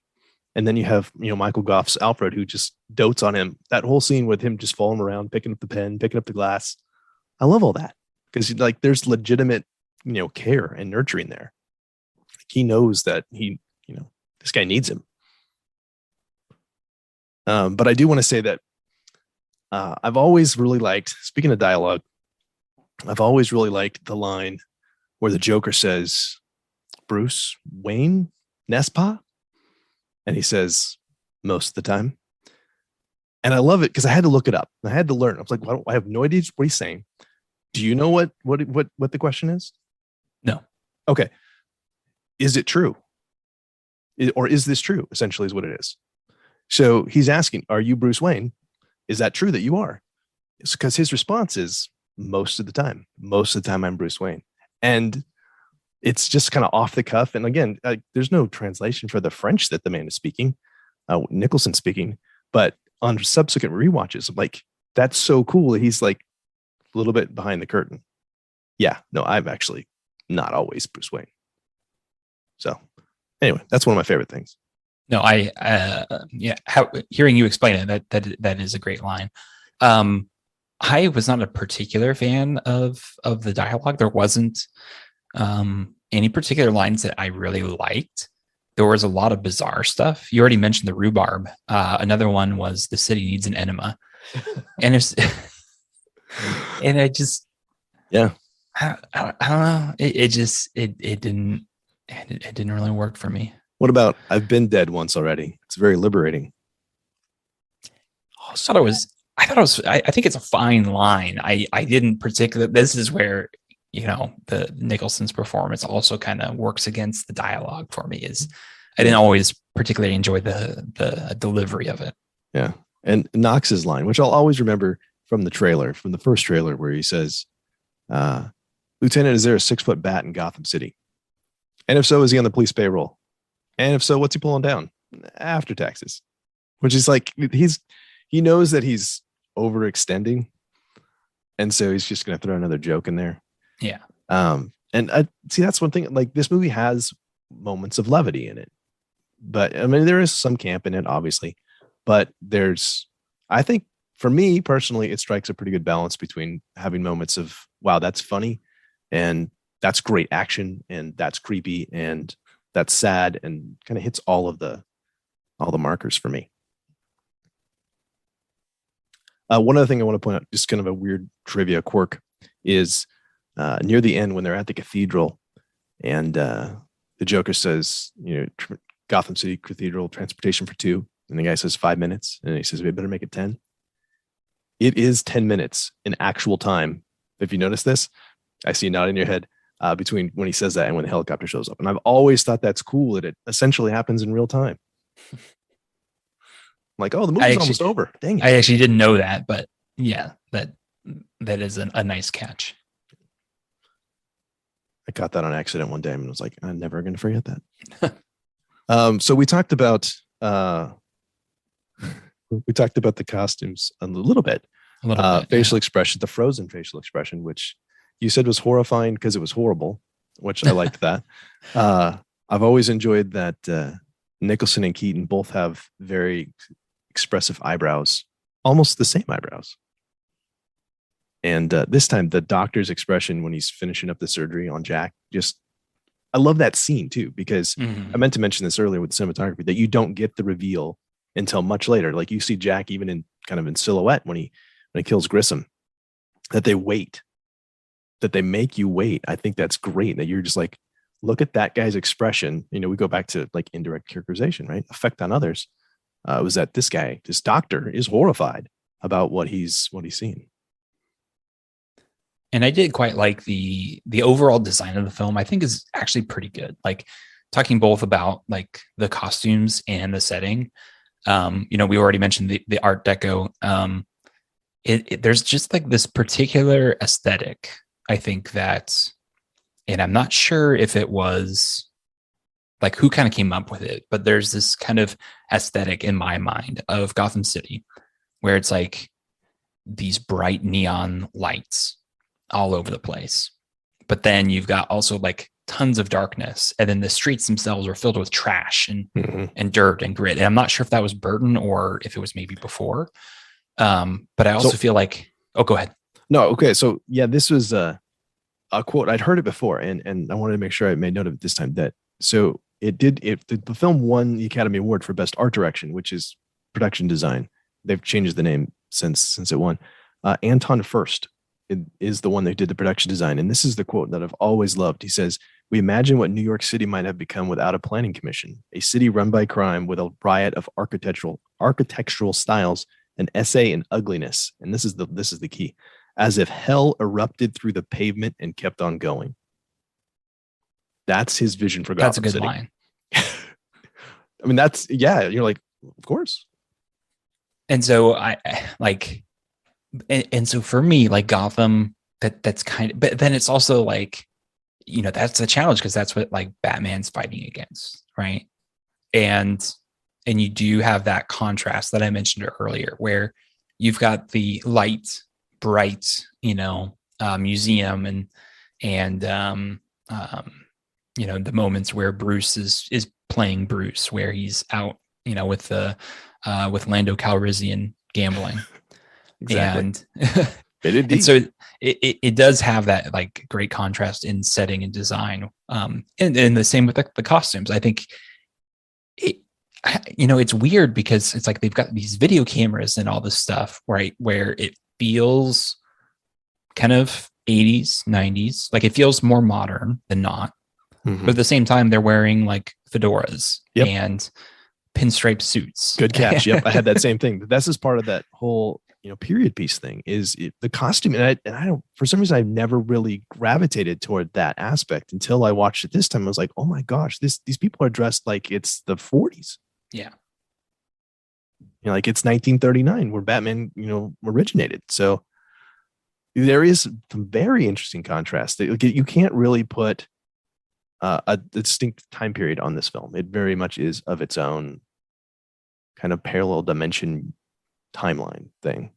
And then you have, Michael Goff's Alfred, who just dotes on him. That whole scene with him just falling around, picking up the pen, picking up the glass. I love all that, because like there's legitimate, care and nurturing there. Like, he knows that this guy needs him. But I do want to say that I've always really liked, speaking of dialogue, I've always really liked the line where the Joker says, Bruce Wayne, Nespa? And he says, most of the time. And I love it because I had to look it up. I had to learn. I was like, I have no idea what he's saying. Do you know what the question is? No. Okay. Is it true? Or is this true? Essentially is what it is. So he's asking, are you Bruce Wayne? Is that true that you are? It's because his response is most of the time. Most of the time I'm Bruce Wayne. And it's just kind of off the cuff. And again, there's no translation for the French that the man is speaking, Nicholson speaking, but on subsequent rewatches, I'm like, that's so cool. He's like a little bit behind the curtain. Yeah, no, I'm actually not always Bruce Wayne. So anyway, that's one of my favorite things. No, hearing you explain it, that is a great line. I was not a particular fan of the dialogue. There wasn't any particular lines that I really liked. There was a lot of bizarre stuff. You already mentioned the rhubarb. Another one was the city needs an enema, and it's and I just I don't know. It didn't really work for me. What about I've been dead once already? It's very liberating. I thought it was. I think it's a fine line. I didn't particularly. This is where the Nicholson's performance also kind of works against the dialogue for me. Is I didn't always particularly enjoy the delivery of it. Yeah, and Knox's line, which I'll always remember from the first trailer, where he says, "Lieutenant, is there a 6-foot bat in Gotham City? And if so, is he on the police payroll? And if so, what's he pulling down after taxes?" Which is like he knows that he's overextending, and so he's just going to throw another joke in there. Yeah. And I see that's one thing. Like this movie has moments of levity in it, but I mean there is some camp in it, obviously. But I think for me personally, it strikes a pretty good balance between having moments of wow, that's funny, and that's great action, and that's creepy, and that's sad, and kind of hits all the markers for me. One other thing I want to point out, just kind of a weird trivia quirk, is near the end when they're at the cathedral, and the Joker says, Gotham City Cathedral transportation for 2, and the guy says 5 minutes, and he says we better make it 10. It is 10 minutes in actual time. If you notice this, I see a nod in your head between when he says that and when the helicopter shows up, and I've always thought that's cool that it essentially happens in real time. Like, oh, the movie's almost over. Dang it. I actually didn't know that, but yeah, that is a nice catch. I caught that on accident one day and was like, I'm never going to forget that. So we talked about the costumes a little bit. Facial expression, the frozen facial expression, which you said was horrifying because it was horrible, which I liked that. I've always enjoyed that Nicholson and Keaton both have very expressive eyebrows, almost the same eyebrows. And this time, the doctor's expression when he's finishing up the surgery on Jack, I love that scene too, because I meant to mention this earlier with the cinematography that you don't get the reveal until much later. Like you see Jack even in silhouette when he kills Grissom, that they make you wait. I think that's great that you're just like, look at that guy's expression. We go back to like indirect characterization, right? Effect on others. Was that this doctor is horrified about what he's seen. And I did quite like the overall design of the film. I think is actually pretty good. Like talking both about like the costumes and the setting. We already mentioned the Art Deco. There's just like this particular aesthetic. I think that, and I'm not sure if it was like who kind of came up with it, but there's this kind of aesthetic in my mind of Gotham City where it's like these bright neon lights all over the place. But then you've got also like tons of darkness. And then the streets themselves are filled with trash and dirt and grit. And I'm not sure if that was Burton or if it was maybe before. But I also feel like, go ahead. No. Okay. So yeah, this was a quote. I'd heard it before and I wanted to make sure I made note of it this time the film won the Academy Award for Best Art Direction, which is production design. They've changed the name since it won. Anton Furst is the one that did the production design. And this is the quote that I've always loved. He says, "We imagine what New York City might have become without a planning commission, a city run by crime with a riot of architectural styles, an essay in ugliness." And this is the key. "As if hell erupted through the pavement and kept on going." That's his vision for Gotham City. That's a good line. I mean, you're like, of course. And so I like, and so for me, like Gotham, that's kind of, but then it's also like, that's a challenge because that's what like Batman's fighting against, right? And you do have that contrast that I mentioned earlier, where you've got the light, bright, museum and the moments where Bruce is playing Bruce, where he's out, with Lando Calrissian gambling. Exactly. And so it does have that like great contrast in setting and design. And the same with the costumes. I think it's weird because it's like they've got these video cameras and all this stuff, right? Where it feels kind of 80s, 90s, like it feels more modern than not. Mm-hmm. But at the same time, they're wearing like fedoras and pinstripe suits. Good catch. Yep. I had that same thing. This is part of that whole, period piece thing is the costume. And I don't, for some reason, I've never really gravitated toward that aspect until I watched it this time. I was like, oh my gosh, these people are dressed like it's the 40s. Yeah. Like it's 1939 where Batman, originated. So there is some very interesting contrast. You can't really put a distinct time period on this film. It very much is of its own kind of parallel dimension timeline thing.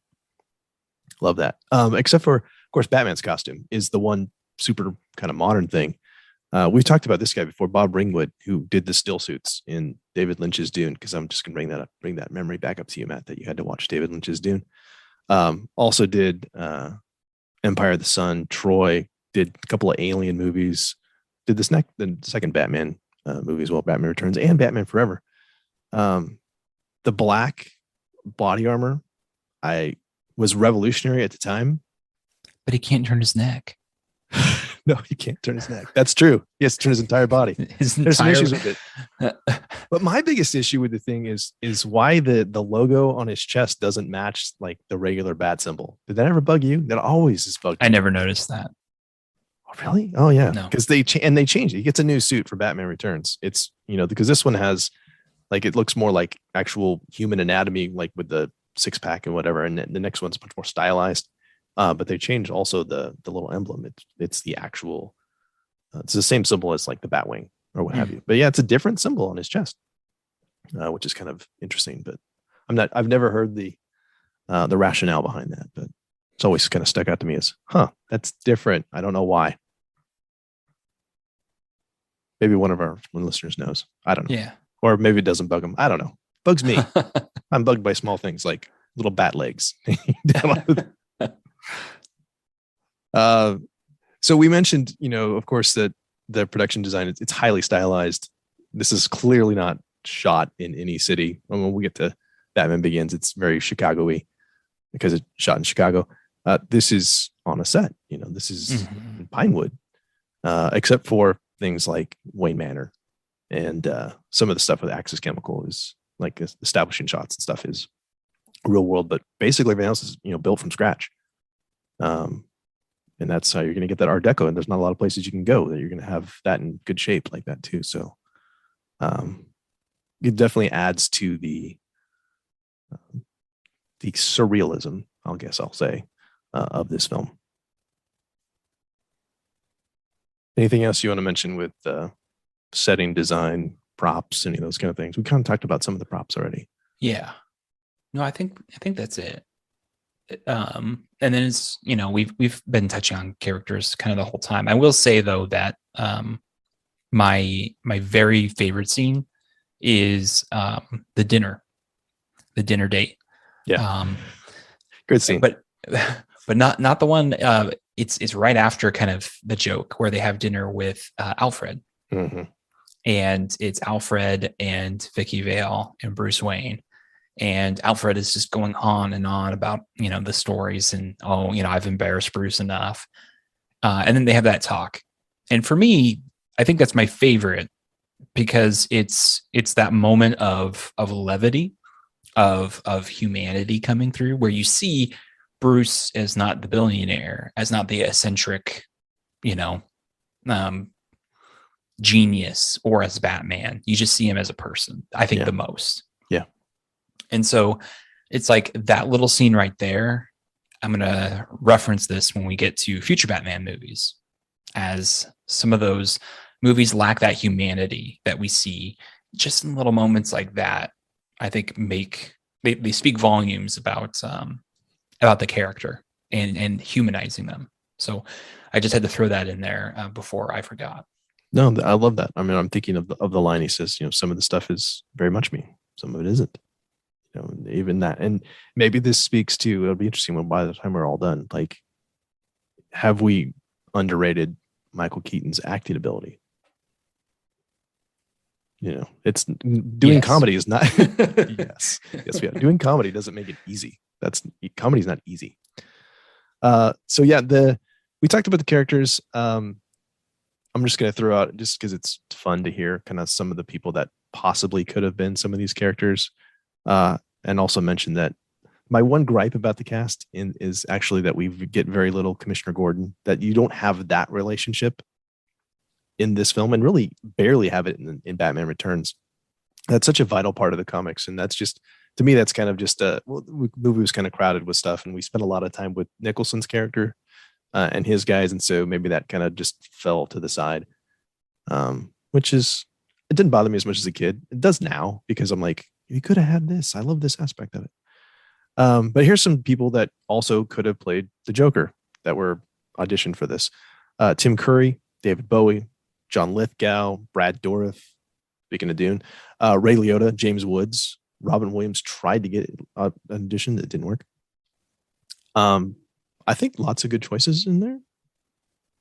Love that. Except for, of course, Batman's costume is the one super kind of modern thing. We've talked about this guy before, Bob Ringwood, who did the still suits in David Lynch's Dune. Because I'm just gonna bring that memory back up to you, Matt, that you had to watch David Lynch's Dune. Also did Empire of the Sun, Troy, did a couple of Alien movies, did the second Batman movie as well, Batman Returns and Batman Forever. The black body armor, I was revolutionary at the time. But he can't turn his neck. No, he can't turn his neck. That's true. He has to turn his entire body. There's some issues with it. But my biggest issue with the thing is why the logo on his chest doesn't match like the regular bat symbol. Did that ever bug you? That always is bugged. I never noticed that. Oh, really? Oh yeah. No. Because they changed it. He gets a new suit for Batman Returns. It's, because this one has like, it looks more like actual human anatomy, like with the six pack and whatever. And the next one's much more stylized. But they changed also the little emblem. It's the actual, it's the same symbol as like the Batwing or what have you. But yeah, it's a different symbol on his chest, which is kind of interesting. But I've never heard the rationale behind that. But it's always kind of stuck out to me as, that's different. I don't know why. Maybe one of our listeners knows. I don't know. Yeah. Or maybe it doesn't bug them. I don't know. Bugs me. I'm bugged by small things like little bat legs. So we mentioned, of course, that the production design, it's highly stylized. This is clearly not shot in any city. When we get to Batman Begins, it's very Chicago-y because it's shot in Chicago. This is on a set, this is in Pinewood, except for things like Wayne Manor and some of the stuff with Axis Chemical is like establishing shots and stuff is real world, but basically everything else is, built from scratch. And that's how you're going to get that Art Deco. And there's not a lot of places you can go that you're going to have that in good shape like that too. So it definitely adds to the surrealism, I'll say, of this film. Anything else you want to mention with setting, design, props, any of those kind of things? We kind of talked about some of the props already. Yeah. No, I think that's it. And then it's, we've been touching on characters kind of the whole time. I will say though that my very favorite scene is the dinner date. Yeah. Good scene. But not the one. It's right after kind of the joke where they have dinner with Alfred. Mm-hmm. And it's Alfred and Vicky Vale and Bruce Wayne. And Alfred is just going on and on about, the stories and, I've embarrassed Bruce enough. And then they have that talk. And for me, I think that's my favorite because it's that moment of levity, of humanity coming through where you see Bruce as not the billionaire, as not the eccentric, genius or as Batman. You just see him as a person, I think the most. Yeah. And so it's like that little scene right there. I'm going to reference this when we get to future Batman movies, as some of those movies lack that humanity that we see just in little moments like that. I think they speak volumes about the character and humanizing them. So I just had to throw that in there before I forgot. No, I love that. I mean, I'm thinking of the line he says, some of the stuff is very much me. Some of it isn't. Even that. And maybe this speaks to, it'll be interesting when by the time we're all done, like, have we underrated Michael Keaton's acting ability? It's doing comedy is not, yes, we have. Doing comedy doesn't make it easy. Comedy's not easy. So yeah, we talked about the characters. I'm just going to throw out, just because it's fun to hear kind of some of the people that possibly could have been some of these characters. And also mention that my one gripe about the cast is actually that we get very little Commissioner Gordon, that you don't have that relationship in this film and really barely have it in Batman Returns. That's such a vital part of the comics. And that's just, to me, that's kind of just the movie was kind of crowded with stuff. And we spent a lot of time with Nicholson's character and his guys. And so maybe that kind of just fell to the side, which is, it didn't bother me as much as a kid. It does now because I'm like, you could have had this. I love this aspect of it. But here's some people that also could have played the Joker that were auditioned for this. Tim Curry, David Bowie, John Lithgow, Brad Dourif, speaking of Dune, Ray Liotta, James Woods, Robin Williams tried to get an audition that didn't work. I think lots of good choices in there,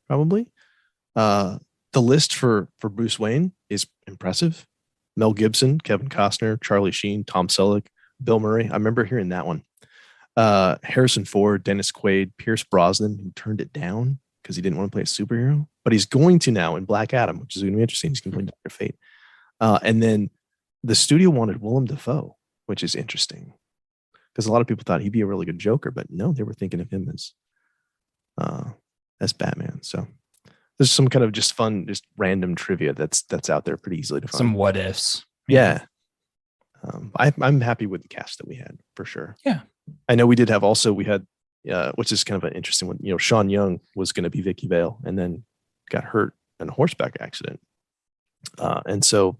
probably. The list for Bruce Wayne is impressive. Mel Gibson, Kevin Costner, Charlie Sheen, Tom Selleck, Bill Murray. I remember hearing that one. Harrison Ford, Dennis Quaid, Pierce Brosnan, who turned it down because he didn't want to play a superhero, but he's going to now in Black Adam, which is going to be interesting. He's going to play Dr. Fate. And then the studio wanted Willem Dafoe, which is interesting because a lot of people thought he'd be a really good Joker, but no, they were thinking of him as Batman. So there's some kind of just fun, just random trivia that's out there pretty easily to find. Some what ifs. Yeah. I'm happy with the cast that we had for sure. Yeah. I know we had, which is kind of an interesting one. You know, Sean Young was going to be Vicky Vale and then got hurt in a horseback accident. And so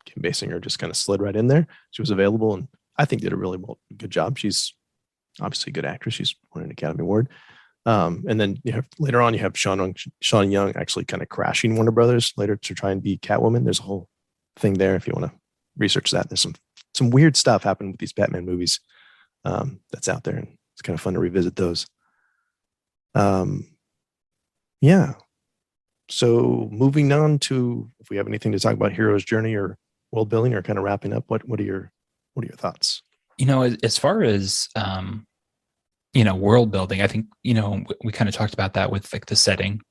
Kim Basinger just kind of slid right in there. She was available and I think did a really good job. She's obviously a good actress. She's won an Academy Award. And then later on you have Sean Young actually kind of crashing Warner Brothers later to try and be Catwoman. There's a whole thing there if you want to research that. There's some weird stuff happening with these Batman movies that's out there, and it's kind of fun to revisit those. Yeah. So moving on to, if we have anything to talk about hero's journey or world building or kind of wrapping up, what are your thoughts? As far as world building, I think we kind of talked about that with like the setting.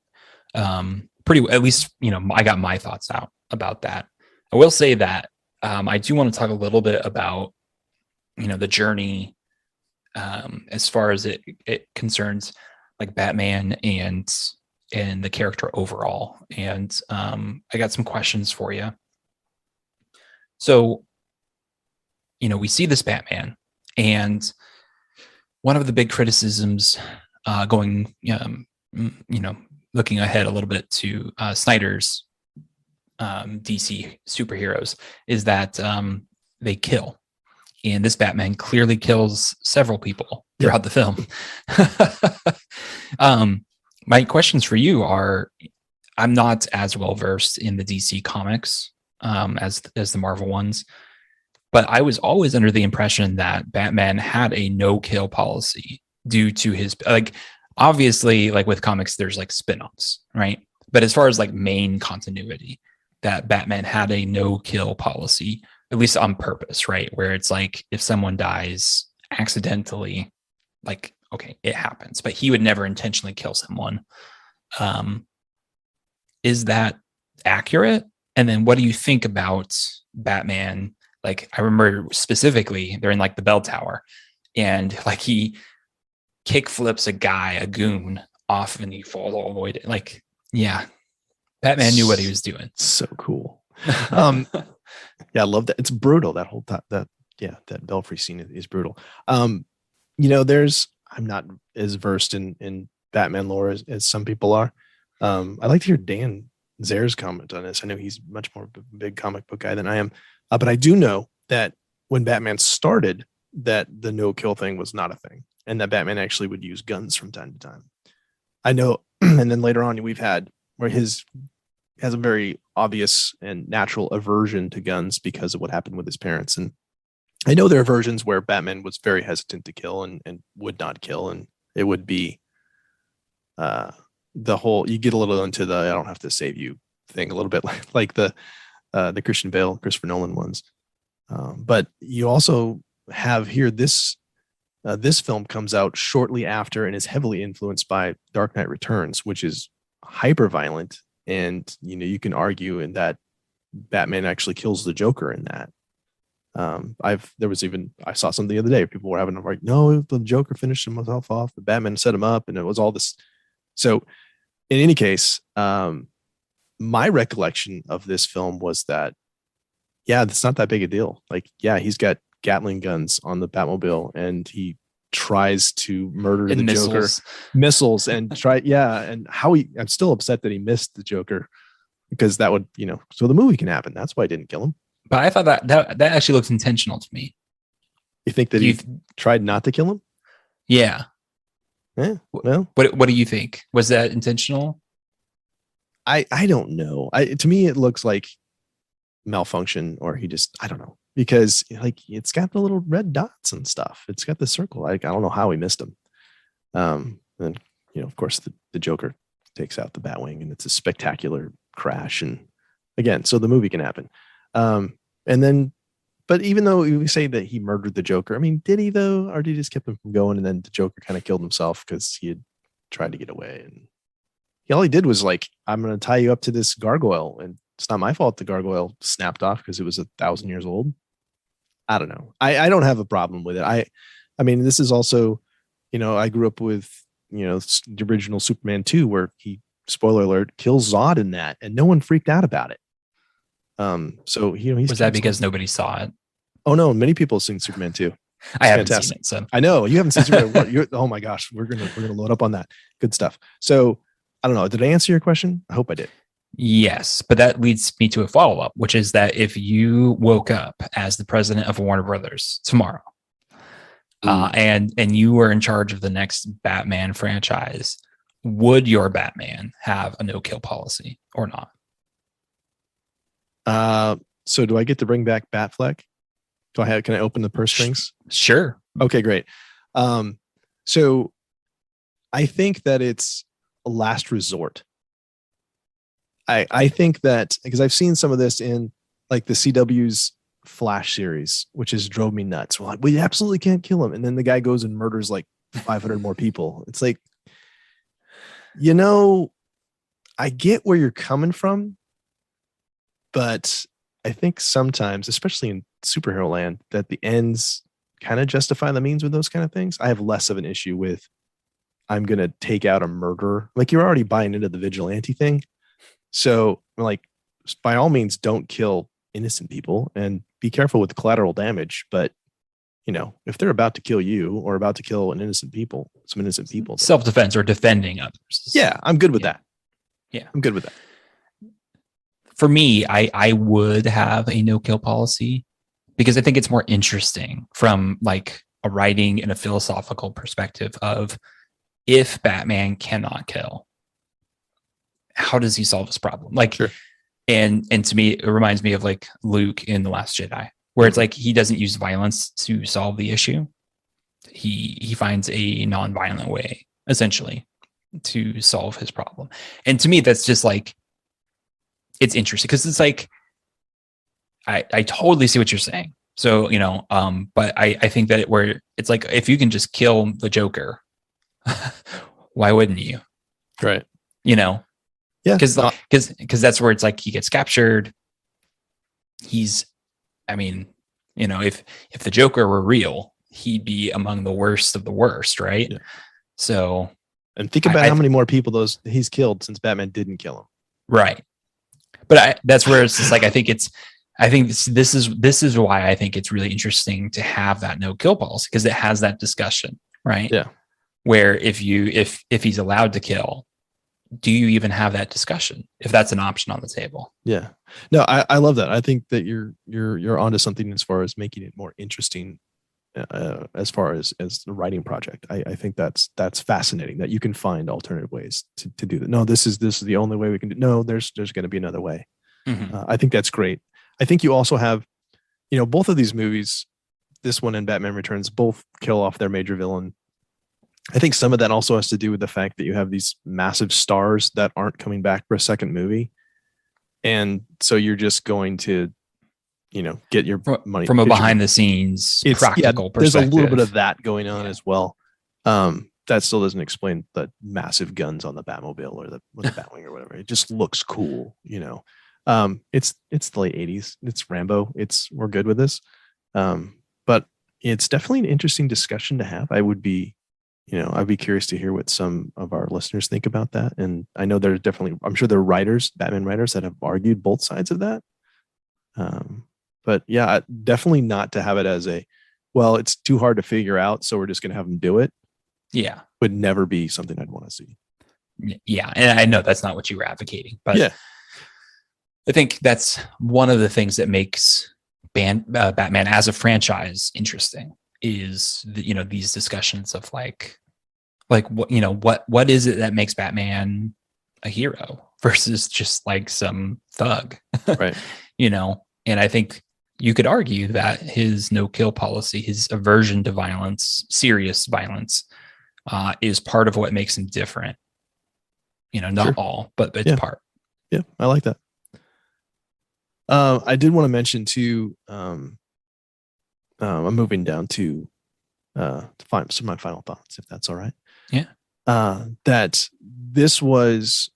At least I got my thoughts out about that. I will say that I do want to talk a little bit about the journey as far as it concerns like Batman and the character overall. And I got some questions for you. So, we see this Batman, and one of the big criticisms going, looking ahead a little bit to Snyder's DC superheroes is that they kill. And this Batman clearly kills several people throughout the film. My questions for you are, I'm not as well versed in the DC comics as the Marvel ones, but I was always under the impression that Batman had a no-kill policy due to his, obviously, with comics, there's spin-offs, right? But as far as main continuity, that Batman had a no-kill policy, at least on purpose, right? Where it's if someone dies accidentally, okay, it happens, but he would never intentionally kill someone. Is that accurate? And then what do you think about Batman? I remember specifically they're in the bell tower, and he kick flips a goon off, and he falls all the way to, yeah, Batman knew what he was doing. So cool. Yeah, I love that. It's brutal. That whole that belfry scene is brutal. I'm not as versed in Batman lore as some people are. I'd like to hear Dan Zare's comment on this. I know he's much more big comic book guy than I am. But I do know that when Batman started, that the no-kill thing was not a thing, and that Batman actually would use guns from time to time. I know, and then later on we've had where his has a very obvious and natural aversion to guns because of what happened with his parents. And I know there are versions where Batman was very hesitant to kill and would not kill, and it would be the whole, you get a little into the I don't have to save you thing a little bit, like the Christian Bale, Christopher Nolan ones. But you also have here this film comes out shortly after and is heavily influenced by Dark Knight Returns, which is hyper violent. And, you can argue in that Batman actually kills the Joker in that. I saw something the other day, people were having no, the Joker finished himself off, the Batman set him up, and it was all this. So in any case, my recollection of this film was that, it's not that big a deal. He's got Gatling guns on the Batmobile and he tries to murder the Joker, missiles and and I'm still upset that he missed the Joker, because that would, so the movie can happen. That's why I didn't kill him. But I thought that actually looks intentional to me. You think that he tried not to kill him? Yeah. Yeah. Well, what do you think? Was that intentional? I don't know. To me, it looks like malfunction, or he just, I don't know, because like it's got the little red dots and stuff. It's got the circle. Like I don't know how he missed him. And of course, the Joker takes out the Batwing, and it's a spectacular crash. And again, so the movie can happen. And then, but even though we say that he murdered the Joker, I mean, did he though, or did he just keep him from going? And then the Joker kind of killed himself because he had tried to get away, and all he did was like, I'm going to tie you up to this gargoyle, and it's not my fault the gargoyle snapped off because it was 1,000 years old. I don't know. I don't have a problem with it. I mean, this is also, I grew up with, the original Superman 2, where he, spoiler alert, kills Zod in that, and no one freaked out about it. So he's, was that because nobody saw it? Oh no, many people have seen Superman 2. I haven't seen it, so I know you haven't seen Superman. Oh my gosh, we're gonna load up on that. Good stuff. So I don't know. Did I answer your question? I hope I did. Yes, but that leads me to a follow-up, which is that if you woke up as the president of Warner Brothers tomorrow, and you were in charge of the next Batman franchise, would your Batman have a no-kill policy or not? So do I get to bring back Batfleck? Can I open the purse strings? Sure. Okay, great. So I think that it's a last resort. I think that because I've seen some of this in like the CW's Flash series, which has drove me nuts. We're like, we absolutely can't kill him. And then the guy goes and murders like 500 more people. It's like, I get where you're coming from, but I think sometimes, especially in superhero land, that the ends kind of justify the means with those kind of things. I have less of an issue with, I'm going to take out a murderer. Like, you're already buying into the vigilante thing. So like, by all means, don't kill innocent people and be careful with the collateral damage. But if they're about to kill you or about to kill some innocent people, self-defense or defending others. Yeah, I'm good with that. Yeah, I'm good with that. For me, I would have a no-kill policy because I think it's more interesting from like a writing and a philosophical perspective of, if Batman cannot kill, how does he solve this problem? Like, sure. And to me, it reminds me of like Luke in The Last Jedi, where it's like he doesn't use violence to solve the issue. He finds a non-violent way, essentially, to solve his problem. And to me, that's just like, it's interesting because it's like, I totally see what you're saying. So, but I think that where it's like, if you can just kill the Joker, why wouldn't you? Right. Yeah. Because that's where it's like he gets captured. If the Joker were real, he'd be among the worst of the worst, right? Yeah. So, and think about how many more people he's killed since Batman didn't kill him. Right. But that's where it's just like, I think this is why I think it's really interesting to have that no kill policy, because it has that discussion, right? Yeah. Where if he's allowed to kill, do you even have that discussion if that's an option on the table? Yeah. No, I love that. I think that you're onto something as far as making it more interesting, as far as the writing project. I think that's fascinating that you can find alternative ways to do that. No, this is the only way we can do. No, there's going to be another way. Mm-hmm. I think that's great. I think you also have, both of these movies, this one and Batman Returns, both kill off their major villain. I think some of that also has to do with the fact that you have these massive stars that aren't coming back for a second movie. And so you're just going to, get your money from a behind the scenes practical perspective. There's a little bit of that going on as well. That still doesn't explain the massive guns on the Batmobile or the Batwing or whatever. It just looks cool, It's the late 80s. It's Rambo. We're good with this. But it's definitely an interesting discussion to have. I'd be curious to hear what some of our listeners think about that. And I know I'm sure there are Batman writers that have argued both sides of that. But yeah, definitely not to have it as it's too hard to figure out, so we're just going to have them do it. Yeah. Would never be something I'd want to see. Yeah. And I know that's not what you were advocating, but yeah, I think that's one of the things that makes Batman as a franchise interesting, is these discussions of like what is it that makes Batman a hero versus just like some thug, Right. And I think you could argue that his no-kill policy, his aversion to violence, serious violence, is part of what makes him different. Not Sure. all, but it's part. Yeah, I like that. I did want to mention too. I'm moving down to find some of my final thoughts, if that's all right. Yeah. That this was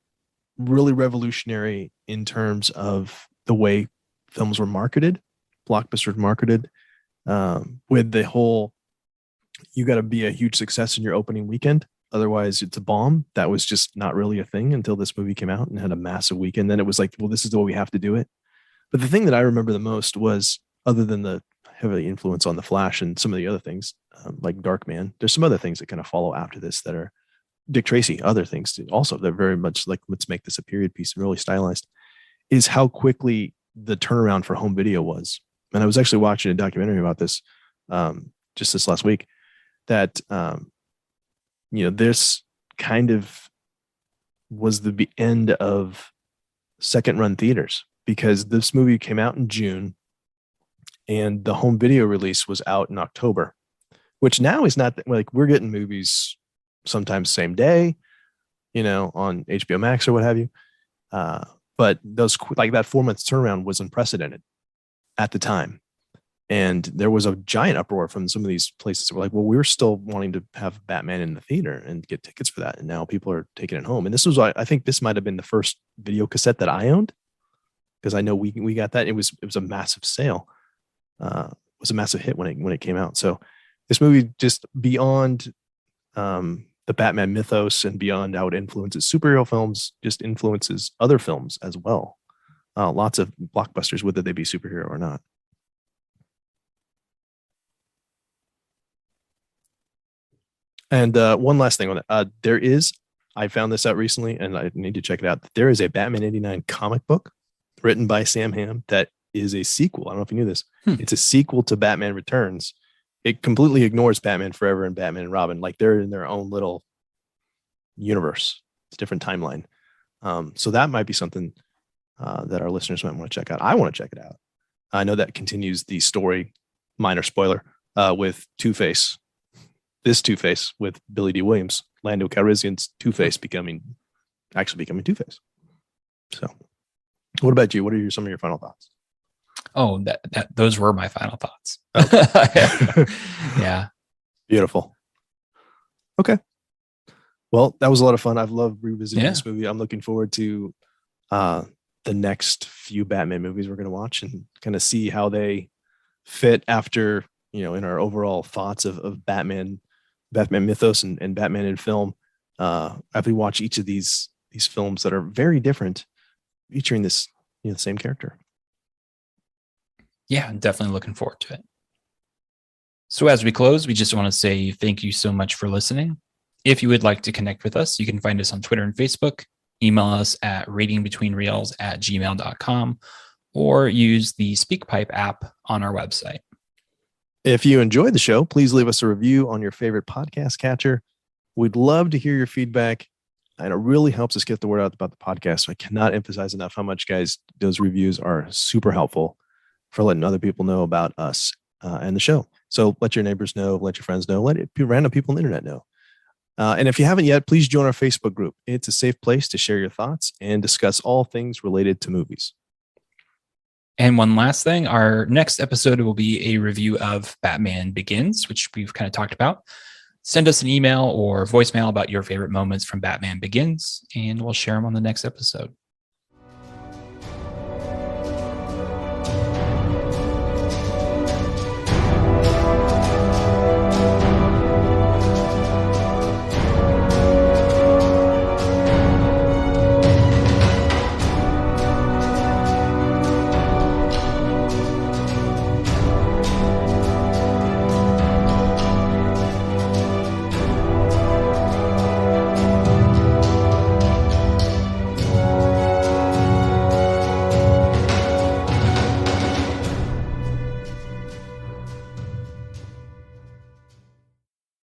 really revolutionary in terms of the way films were marketed, blockbusters marketed, with the whole, you got to be a huge success in your opening weekend. Otherwise, it's a bomb. That was just not really a thing until this movie came out and had a massive weekend. Then it was like, well, this is the way we have to do it. But the thing that I remember the most was, other than the heavy influence on The Flash and some of the other things, like Darkman, there's some other things that kind of follow after this that are Dick Tracy, other things too. Also, they're very much like, let's make this a period piece and really stylized, is how quickly the turnaround for home video was. And I was actually watching a documentary about this just this last week, that, this kind of was the end of second run theaters, because this movie came out in June and the home video release was out in October, which now is not like, we're getting movies sometimes same day, on HBO Max or what have you. But those, like that 4 months turnaround was unprecedented at the time. And there was a giant uproar from some of these places that were like, well, we're still wanting to have Batman in the theater and get tickets for that. And now people are taking it home. And this was, I think this might've been the first video cassette that I owned, because I know we got that. It was a massive sale. It was a massive hit when it came out. So this movie, just beyond the Batman mythos and beyond how it influences superhero films, just influences other films as well. Lots of blockbusters, whether they be superhero or not. And one last thing on that. I found this out recently and I need to check it out. There is a Batman 89 comic book written by Sam Hamm that is a sequel. I don't know if you knew this. It's a sequel to Batman Returns. It completely ignores Batman Forever and Batman and Robin. Like, they're in their own little universe. It's a different timeline. So that might be something that our listeners might want to check out. I want to check it out. I know that continues the story, minor spoiler, with Two-Face. This Two-Face with Billy D. Williams, Lando Calrissian's Two-Face becoming Two-Face. So what about you? What are some of your final thoughts? Oh, those were my final thoughts. Okay. Yeah. Beautiful. Okay. Well, that was a lot of fun. I've loved revisiting this movie. I'm looking forward to the next few Batman movies we're going to watch and kind of see how they fit after, in our overall thoughts of Batman mythos and Batman in film. After we watch each of these films that are very different, featuring this, the same character. Yeah, definitely looking forward to it. So as we close, we just want to say thank you so much for listening. If you would like to connect with us, you can find us on Twitter and Facebook, email us at ratingbetweenreels@gmail.com, or use the SpeakPipe app on our website. If you enjoyed the show, please leave us a review on your favorite podcast catcher. We'd love to hear your feedback, and it really helps us get the word out about the podcast. So I cannot emphasize enough how much, guys, those reviews are super helpful for letting other people know about us and the show. So let your neighbors know, let your friends know, let random people on the internet know. And if you haven't yet, please join our Facebook group. It's a safe place to share your thoughts and discuss all things related to movies. And one last thing, our next episode will be a review of Batman Begins, which we've kind of talked about. Send us an email or voicemail about your favorite moments from Batman Begins, and we'll share them on the next episode.